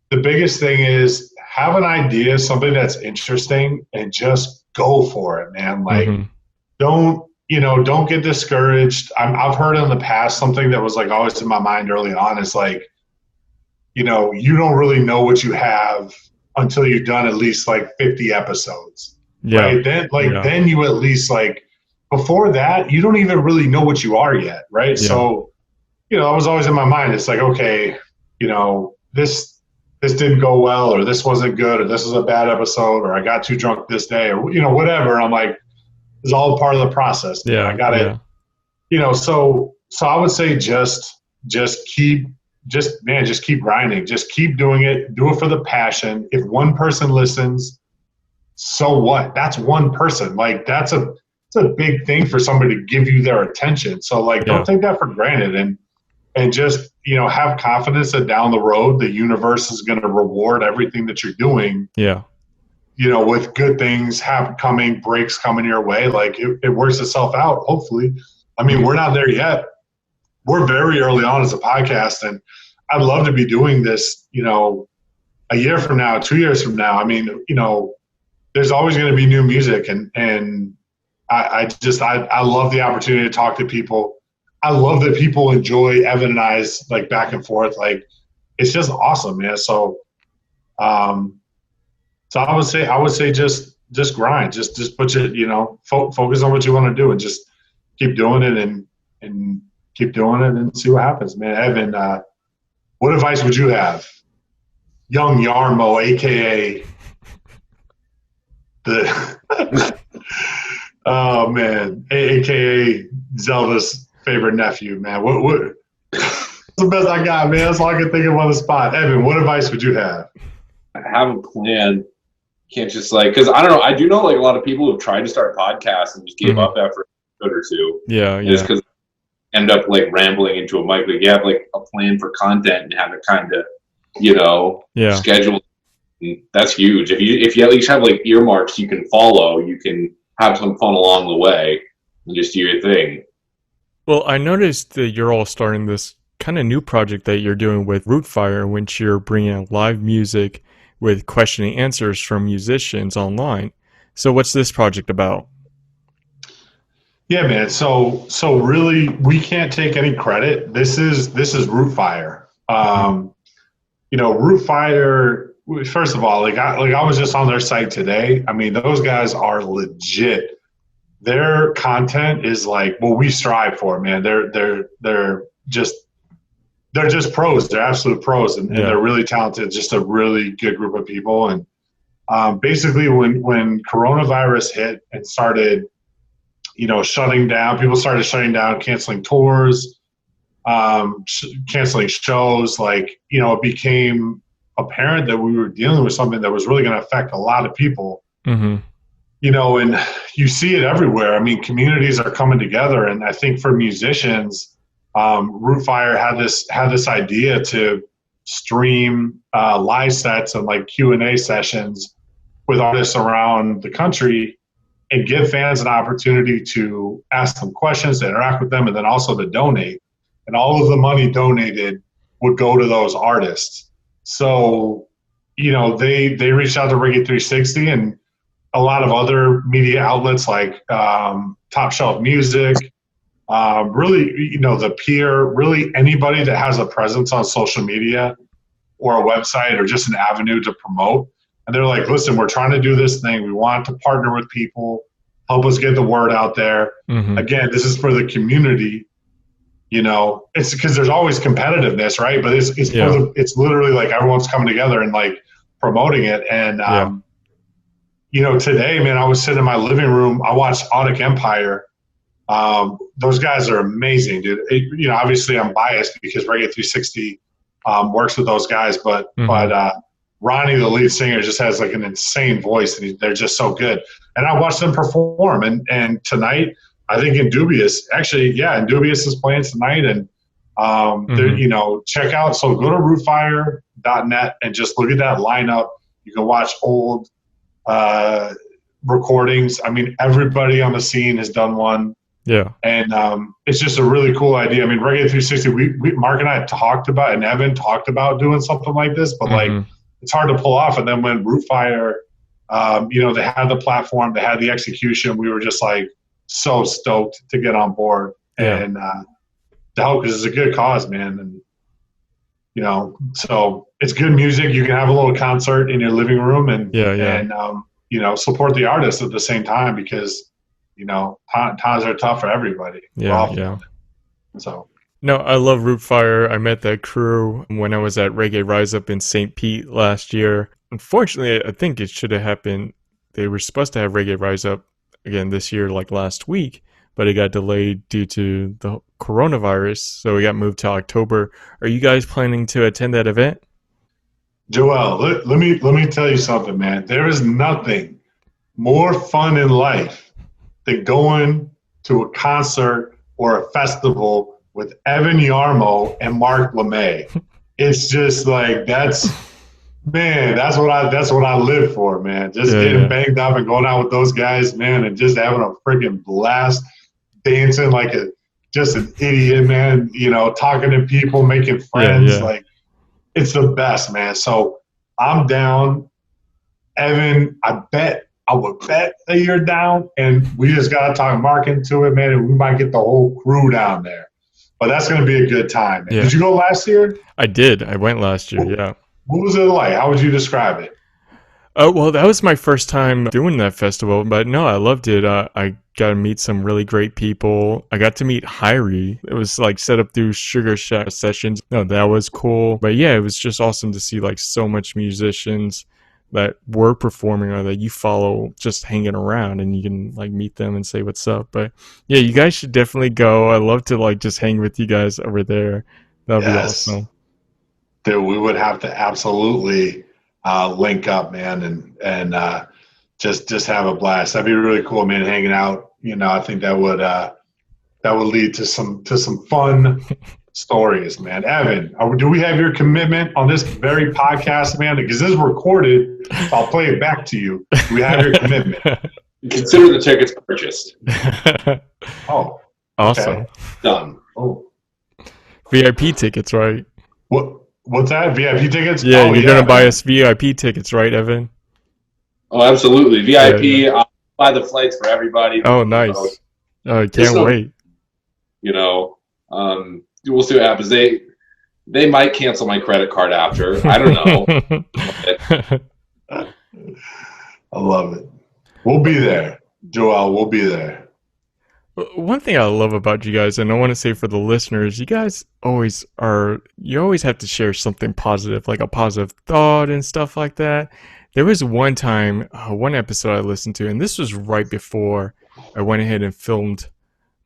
the biggest thing is have an idea, something that's interesting, and just go for it, man. Like, don't get discouraged. I've heard in the past something that was like always in my mind early on is like, you don't really know what you have until you've done at least like 50 episodes. Yeah. Right. Then you at least like before that, you don't even really know what you are yet. Right. Yeah. So, that was always in my mind. It's like, okay, this didn't go well, or this wasn't good, or this was a bad episode, or I got too drunk this day, or, whatever. And I'm like, it's all part of the process. Man. I got it. So I would say just keep grinding. Just keep doing it. Do it for the passion. If one person listens, so what? That's one person. Like it's a big thing for somebody to give you their attention. So like, don't take that for granted, and just, have confidence that down the road, the universe is going to reward everything that you're doing. Yeah. With good things breaks coming your way. Like it works itself out, hopefully. I mean, we're not there yet. We're very early on as a podcast, and I'd love to be doing this, a year from now, 2 years from now. I mean, there's always going to be new music, and I love the opportunity to talk to people. I love that people enjoy Evan and I's like back and forth. Like, it's just awesome, man. So, so I would say just grind, just put your, focus on what you want to do, and just keep doing it and keep doing it and see what happens, man. Evan, what advice would you have? Young Yarmo, AKA the oh man, AKA Zelda's favorite nephew, man. What that's the best I got, man. That's all I can think of on the spot. Evan, what advice would you have? Have a plan. Can't just because I don't know. I do know like a lot of people who've tried to start podcasts and just gave up after a episode or two. Yeah. Just because end up like rambling into a mic. Like you have like a plan for content and have it kind of, scheduled. That's huge. If you at least have like earmarks you can follow, you can have some fun along the way and just do your thing. Well, I noticed that you're all starting this kind of new project that you're doing with Rootfire, in which you're bringing out live music with question and answers from musicians online. So what's this project about? Yeah, man. So really, we can't take any credit. This is Rootfire. Rootfire. First of all, I was just on their site today. I mean, those guys are legit. Their content is like what we strive for, man. They're just pros. They're absolute pros, and they're really talented. Just a really good group of people. And basically, when coronavirus hit and started, shutting down, people started shutting down, canceling tours, canceling shows. It became apparent that we were dealing with something that was really going to affect a lot of people. Mm-hmm. And you see it everywhere. I mean, communities are coming together, and I think for musicians, Rootfire had this idea to stream live sets and like Q&A sessions with artists around the country, and give fans an opportunity to ask them questions, to interact with them, and then also to donate. And all of the money donated would go to those artists. So they reached out to Reggae 360 and a lot of other media outlets like Top Shelf Music, really, the Peer, really anybody that has a presence on social media or a website or just an avenue to promote. And they're like, listen, we're trying to do this thing. We want to partner with people, help us get the word out there. Mm-hmm. Again, this is for the community. It's because there's always competitiveness, right? But it's literally like everyone's coming together and like promoting it. And, today, man, I was sitting in my living room. I watched Audic Empire. Those guys are amazing, dude. Obviously I'm biased because Reggae 360 works with those guys, but Ronnie, the lead singer, just has like an insane voice, and they're just so good. And I watched them perform, and tonight, I think Indubious is playing tonight, and check out. So go to rootfire.net and just look at that lineup. You can watch old recordings. I mean, everybody on the scene has done one. Yeah. And it's just a really cool idea. I mean, Reggae 360, we Mark and I talked about, and Evan talked about doing something like this, but like it's hard to pull off. And then when Rootfire, they had the platform, they had the execution, we were just like so stoked to get on board and to help, because it's a good cause, man. And so it's good music. You can have a little concert in your living room and support the artist at the same time, because times are tough for everybody. So no, I love Rootfire. I met that crew when I was at Reggae Rise Up in St. Pete last year. Unfortunately, I think it should have happened. They were supposed to have Reggae Rise Up again this year, like last week, but it got delayed due to the coronavirus, so it got moved to October. Are you guys planning to attend that event? Joel, let me tell you something, man. There is nothing more fun in life than going to a concert or a festival with Evan Yarmo and Mark LeMay. It's just like that's what I live for, man. Just getting banged up and going out with those guys, man, and just having a freaking blast, dancing like just an idiot, man. Talking to people, making friends. Like, it's the best, man. So I'm down. Evan, I would bet that you're down, and we just got to talk Mark into it, man, and we might get the whole crew down there. But that's going to be a good time, man. Yeah. Did you go last year? I did. I went last year, yeah. What was it like? How would you describe it? Well, that was my first time doing that festival, but no, I loved it. I got to meet some really great people. I got to meet Irie. It was like set up through Sugar Shack sessions. No, that was cool. But yeah, it was just awesome to see like so much musicians that were performing or that you follow just hanging around, and you can like meet them and say what's up. But yeah, you guys should definitely go. I love to like just hang with you guys over there. That'd be awesome. Dude, we would have to absolutely link up, man, and just have a blast. That'd be really cool, man. Hanging out, I think that would lead to some fun stories, man. Evan, do we have your commitment on this very podcast, man? Because this is recorded, so I'll play it back to you. Do we have your commitment? Consider the tickets purchased. Oh, awesome. Okay. Done. Oh, VIP tickets, right? What's that? VIP tickets? Yeah, you're gonna buy us VIP tickets, right, Evan? Oh, absolutely. VIP. I'll buy the flights for everybody. Oh, nice. I can't wait. We'll see what happens. They might cancel my credit card after. I don't know. I love it. We'll be there, Joel. We'll be there. One thing I love about you guys, and I want to say for the listeners, you guys always have to share something positive, like a positive thought and stuff like that. There was one time, one episode I listened to, and this was right before I went ahead and filmed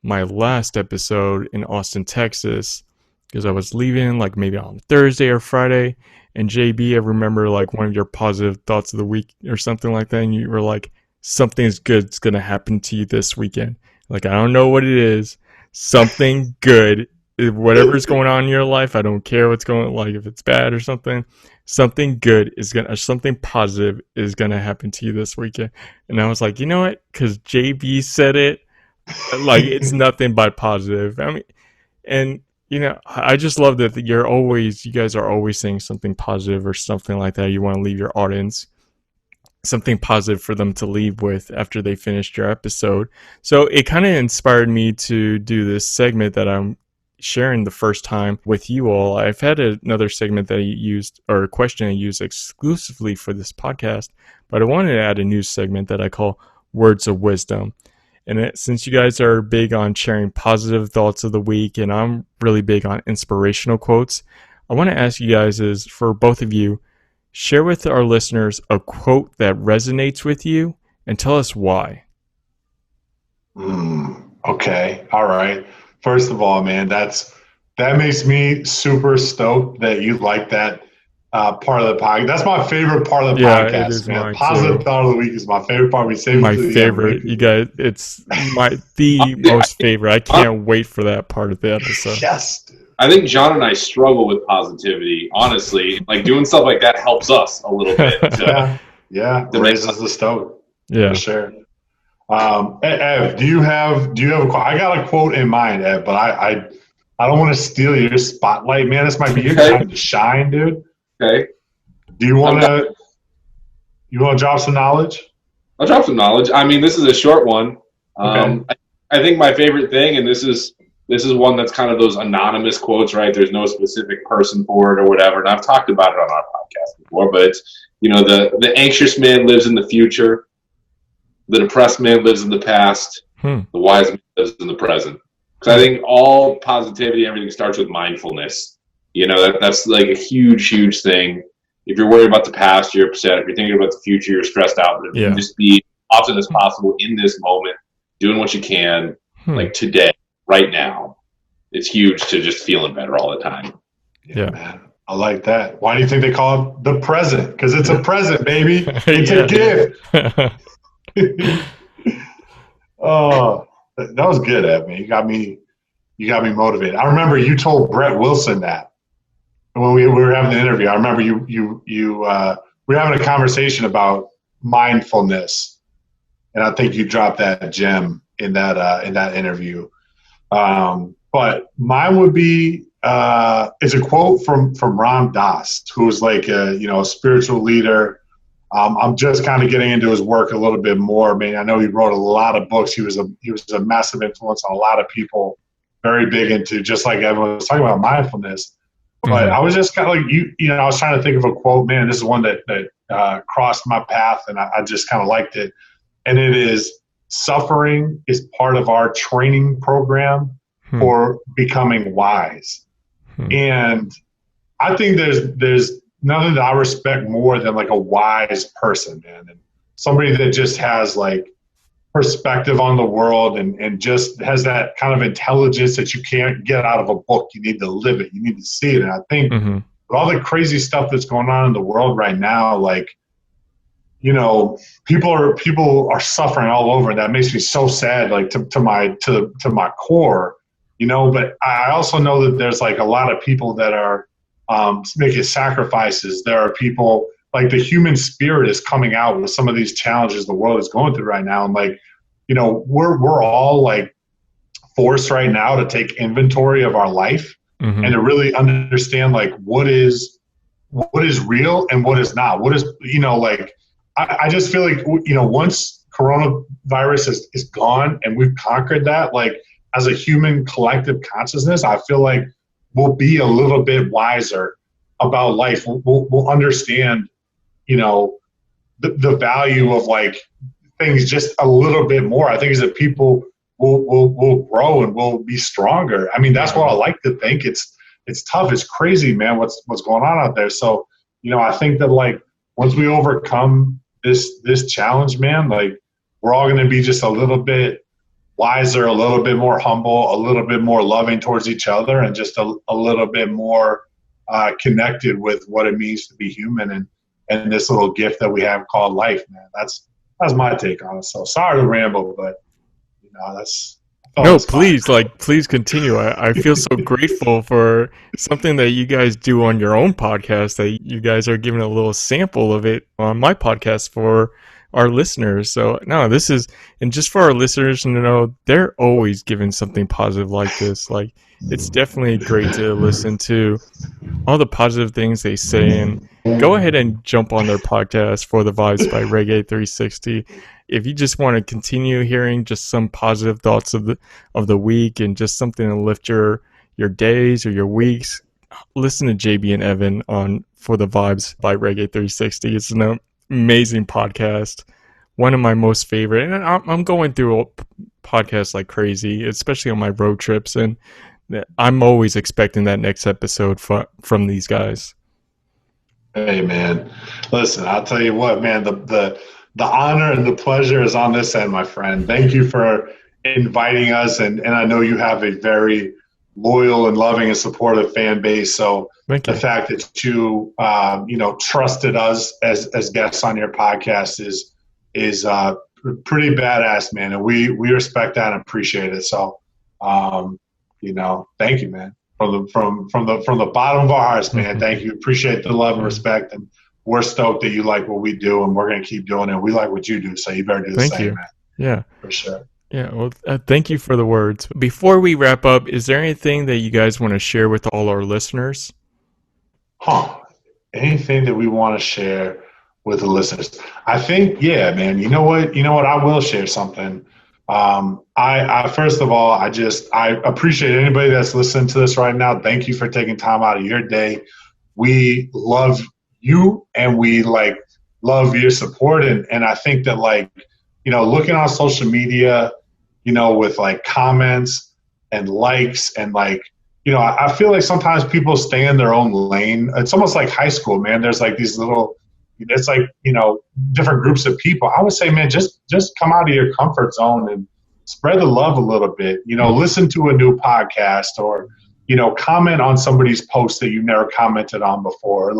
my last episode in Austin, Texas, because I was leaving like maybe on Thursday or Friday. And JB, I remember like one of your positive thoughts of the week or something like that, and you were like, something's good's gonna happen to you this weekend. Like, I don't know what it is. Something good. Whatever's going on in your life, I don't care what's going on, like if it's bad or something. Something good something positive is gonna happen to you this weekend. And I was like, you know what? Because JB said it, like it's nothing but positive. I mean, and I just love that you guys are always saying something positive or something like that. You want to leave your audience something positive for them to leave with after they finished your episode. So it kind of inspired me to do this segment that I'm sharing the first time with you all. I've had another segment that I used, or a question I used exclusively for this podcast, but I wanted to add a new segment that I call Words of Wisdom. And since you guys are big on sharing positive thoughts of the week, and I'm really big on inspirational quotes, I want to ask you guys is, for both of you, share with our listeners a quote that resonates with you and tell us why. Okay. All right. First of all, man, that makes me super stoked that you like that part of the podcast. That's my favorite part of the Yeah, it podcast, is man. mine Positive too. thought of the week is my favorite part. We save My it to the end. favorite, you guys. It's the most favorite. I can't wait for that part of the episode. Yes, dude. I think John and I struggle with positivity, honestly. Like doing stuff like that helps us a little bit. Yeah, raises the stoke. Yeah, for sure. Ev, do you have a quote? I got a quote in mind, Ev, but I don't want to steal your spotlight, man. This might be your time to shine, dude. Okay. Do you want to drop some knowledge? I'll drop some knowledge. I mean, this is a short one. Okay. I think my favorite thing, and this is one that's kind of those anonymous quotes, right? There's no specific person for it or whatever. And I've talked about it on our podcast before, but it's, the anxious man lives in the future. The depressed man lives in the past. The wise man lives in the present. Because I think all positivity, everything starts with mindfulness. That's like a huge, huge thing. If you're worried about the past, you're upset. If you're thinking about the future, you're stressed out. But if you can just be often as possible in this moment, doing what you can, like today, right now, it's huge to just feeling better all the time. Yeah, man. I like that. Why do you think they call it the present? Because it's a present, baby. It's a gift. Oh, that was good, Evan. You got me motivated. I remember you told Brett Wilson that when we were having the interview. I remember you we were having a conversation about mindfulness, and I think you dropped that gem in that interview. But mine would be it's a quote from Ram Dass, who's like a spiritual leader. I'm just kind of getting into his work a little bit more. I mean, I know he wrote a lot of books. He was a massive influence on a lot of people, very big into, just like everyone was talking about, mindfulness. But I was just kind of like, I was trying to think of a quote. Man, this is one that crossed my path, and I just kind of liked it. And it is, suffering is part of our training program for becoming wise. And I think there's nothing that I respect more than like a wise person, man, and somebody that just has like perspective on the world and just has that kind of intelligence that you can't get out of a book. You need to live it. You need to see it. And I think with all the crazy stuff that's going on in the world right now, like, people are suffering all over, and that makes me so sad, like to my core, but I also know that there's like a lot of people that are making sacrifices. There are people, like, the human spirit is coming out with some of these challenges the world is going through right now. And like, we're all like forced right now to take inventory of our life and to really understand like what is real and what is not. What is, like, I just feel like, once coronavirus is gone and we've conquered that, like, as a human collective consciousness, I feel like we'll be a little bit wiser about life. We'll understand, the value of like things just a little bit more. I think is that people will grow and will be stronger. I mean, that's what I like to think. It's tough. It's crazy, man, what's going on out there. So, I think that like once we overcome this challenge, man, like we're all going to be just a little bit wiser, a little bit more humble, a little bit more loving towards each other, and just a little bit more connected with what it means to be human and this little gift that we have called life, man. That's my take on it. So sorry to ramble, but that's no, please, please continue. I feel so grateful for something that you guys do on your own podcast, that you guys are giving a little sample of it on my podcast for our listeners. So no, this is, and just for our listeners to know, they're always giving something positive like this. Like, it's definitely great to listen to all the positive things they say, and go ahead and jump on their podcast, For the Vibes by Reggae 360. If you just want to continue hearing just some positive thoughts of the week and just something to lift your days or your weeks, listen to JB and Evan on For the Vibes by Reggae 360. It's an amazing podcast, one of my most favorite, and I'm going through podcasts like crazy, especially on my road trips, and I'm always expecting that next episode from these guys. Hey, man, listen, I'll tell you what, man, the honor and the pleasure is on this end, my friend. Thank you for inviting us, and I know you have a very loyal and loving and supportive fan base. So the fact that you trusted us as guests on your podcast is pretty badass, man, and we respect that and appreciate it. So thank you, man, from the bottom of our hearts, man. Thank you. Appreciate the love and respect, and we're stoked that you like what we do, and we're gonna keep doing it. We like what you do, so you better do the same, man. Yeah, for sure. Yeah, well, thank you for the words. Before we wrap up, is there anything that you guys want to share with all our listeners? Anything that we want to share with the listeners? I think, yeah, man. You know what? I will share something. I first of all, I appreciate anybody that's listening to this right now. Thank you for taking time out of your day. We love you, and we love your support. And I think that looking on social media, with comments and likes and I feel like sometimes people stay in their own lane. It's almost like high school, man. There's these little, it's different groups of people. I would say, man, just come out of your comfort zone and spread the love a little bit. Listen to a new podcast, or comment on somebody's post that you never commented on before.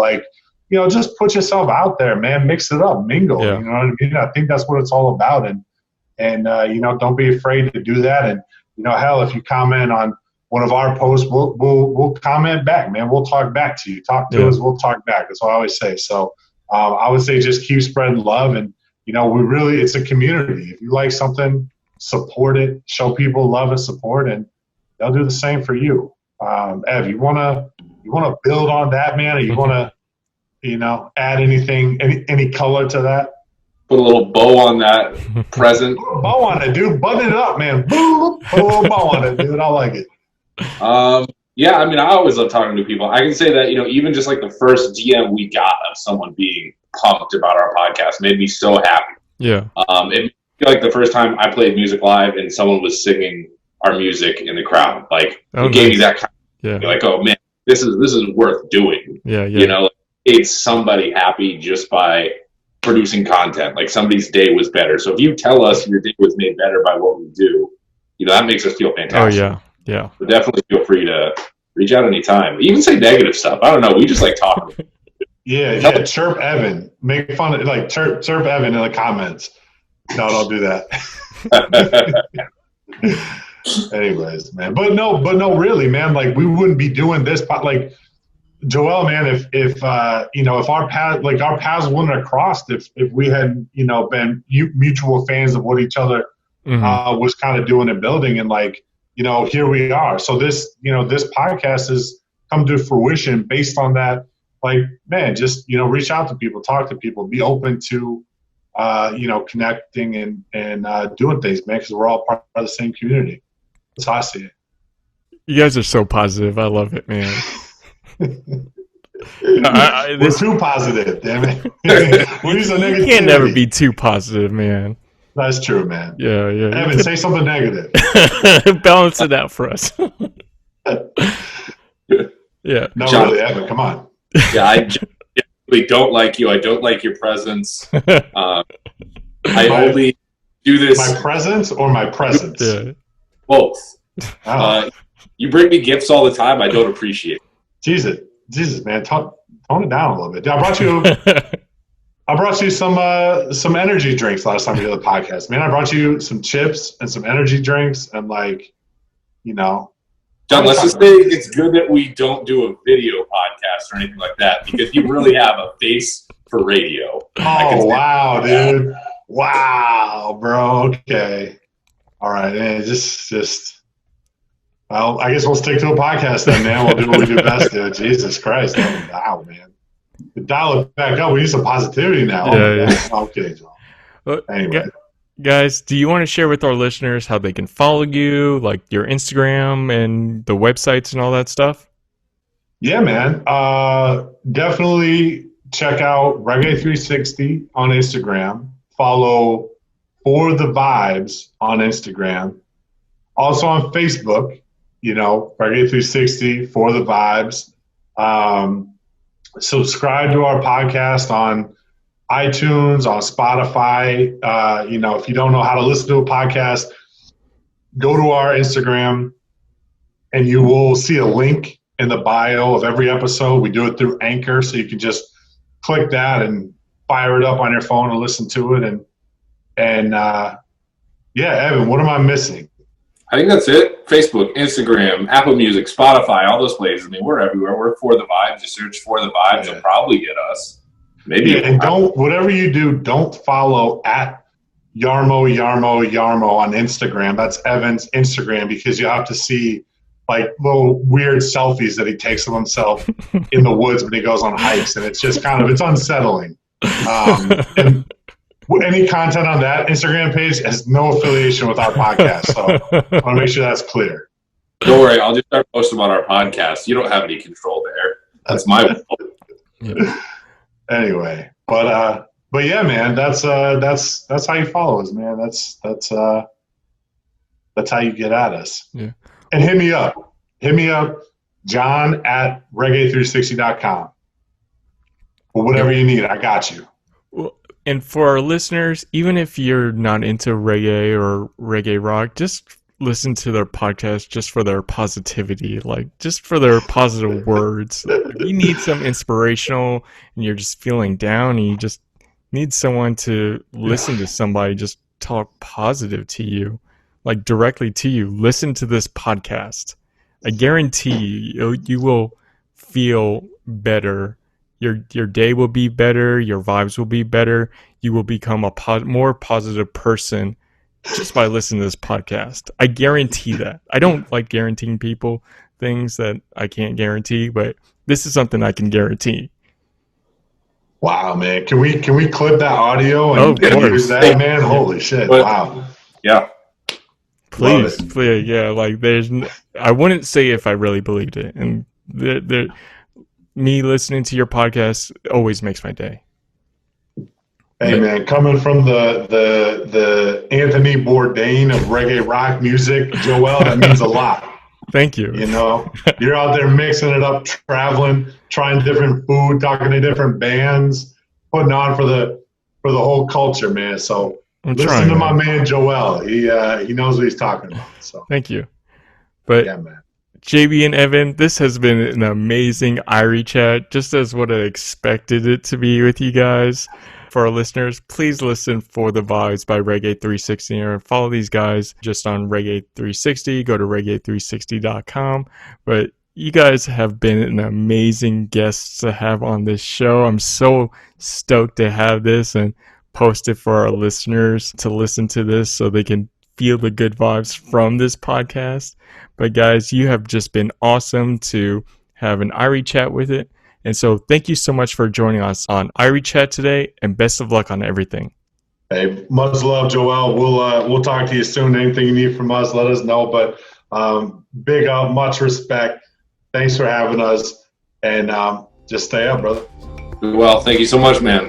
Just put yourself out there, man. Mix it up, mingle. Yeah. You know what I mean? I think that's what it's all about. And don't be afraid to do that. And hell, if you comment on one of our posts, we'll comment back, man. We'll talk back to you. Talk to us, we'll talk back. That's what I always say. So I would say just keep spreading love, and it's a community. If you like something, support it. Show people love and support, and they'll do the same for you. Ev, you wanna build on that, man, or you wanna add anything, any color to that? Put a little bow on that present. Bow on it, dude. Button it up, man. Boom. Put a little bow on it, dude. I like it. Yeah, I mean, I always love talking to people. I can say that, even just the first DM we got of someone being pumped about our podcast made me so happy. Yeah. It feel like the first time I played music live and someone was singing our music in the crowd, it gave me that kind of, oh man, this is worth doing. Yeah. It's somebody happy just by producing content. Somebody's day was better. So if you tell us your day was made better by what we do, that makes us feel fantastic. Oh yeah. So definitely feel free to reach out anytime. Even say negative stuff. I don't know. We just like talking. Yeah. Chirp Evan. Make fun of chirp Evan in the comments. No, don't do that. Anyways, man. But no, really, man. We wouldn't be doing this. Joel, man, if our paths wouldn't have crossed if we had been mutual fans of what each other was kind of doing and building, and here we are. So this podcast has come to fruition based on that. Man, just reach out to people, talk to people, be open to connecting and doing things, man, because we're all part of the same community. That's how I see it. You guys are so positive. I love it, man. We're too positive, damn it. You can't never be too positive, man. That's true, man. Yeah. Evan, say something negative. Balance it out for us. Yeah. No, really, Evan, come on. Yeah, I genuinely don't like you. I don't like your presence. I only do this. My presence or my presence? Yeah. Both. Oh. You bring me gifts all the time. I don't appreciate it. Jesus, man, tone it down a little bit. I brought you some energy drinks last time we did the podcast. Man, I brought you some chips and some energy drinks, and John, let's just say it's good that we don't do a video podcast or anything like that, because you really have a face for radio. Oh, wow, dude. Wow, bro. Okay. All right. Man, well, I guess we'll stick to a podcast then, man. We'll do what we do best, dude. Jesus Christ. Wow, man. Dial it back up. We need some positivity now. Oh, my Yeah, God. No, I'm kidding, Joel. Well, Anyway. guys, do you want to share with our listeners how they can follow you, like your Instagram and the websites and all that stuff? Yeah, man. Definitely check out Reggae360 on Instagram. Follow For the Vibes on Instagram. Also on Facebook, Reggae360, For the Vibes. Subscribe to our podcast on iTunes, on Spotify. If you don't know how to listen to a podcast, go to our Instagram and you will see a link in the bio of every episode. We do it through Anchor, so you can just click that and fire it up on your phone and listen to it. And Evan, what am I missing? I think that's it. Facebook, Instagram, Apple Music, Spotify, all those places. I mean, we're everywhere. We're For the Vibes. Just search For the Vibes. You'll probably get us. Maybe. And whatever you do, don't follow at Yarmo on Instagram. That's Evan's Instagram, because you have to see like little weird selfies that he takes of himself in the woods when he goes on hikes. And it's just it's unsettling. And any content on that Instagram page has no affiliation with our podcast. So I want to make sure that's clear. Don't worry. I'll just start posting about our podcast. You don't have any control there. That's my fault. Yeah. Anyway, but yeah, man, that's how you follow us, man. That's how you get at us. Yeah. And hit me up, John at reggae360.com. Or whatever you need, I got you. Well, and for our listeners, even if you're not into reggae or reggae rock, just listen to their podcast just for their positivity, like just for their positive words. If you need some inspirational and you're just feeling down and you just need someone to listen to somebody just talk positive to you, like directly to you, listen to this podcast. I guarantee you will feel better. Your day will be better. Your vibes will be better. You will become a more positive person just by listening to this podcast. I guarantee that. I don't like guaranteeing people things that I can't guarantee, but this is something I can guarantee. Wow, man. Can we clip that audio and use that, man? Holy shit. Wow. Yeah. Please. Yeah, like I wouldn't say if I really believed it. And me listening to your podcast always makes my day. Hey, man, coming from the Anthony Bourdain of reggae rock music, Joel, that means a lot. Thank you. You're out there mixing it up, traveling, trying different food, talking to different bands, putting on for the whole culture, man. So listen to my man Joel. He knows what he's talking about. So thank you. But yeah, man. JB and Evan, this has been an amazing Irie Chat, just as what I expected it to be with you guys. For our listeners, please listen For the Vibes by Reggae360 or follow these guys just on Reggae360. Go to reggae360.com. But you guys have been an amazing guest to have on this show. I'm so stoked to have this and post it for our listeners to listen to this so they can feel the good vibes from this podcast. But guys, you have just been awesome to have an Irie Chat with it. And so thank you so much for joining us on Irie Chat today, and best of luck on everything. Hey, much love, Joel. We'll talk to you soon. Anything you need from us, let us know. But big up, much respect. Thanks for having us. And just stay up, brother. Well, thank you so much, man.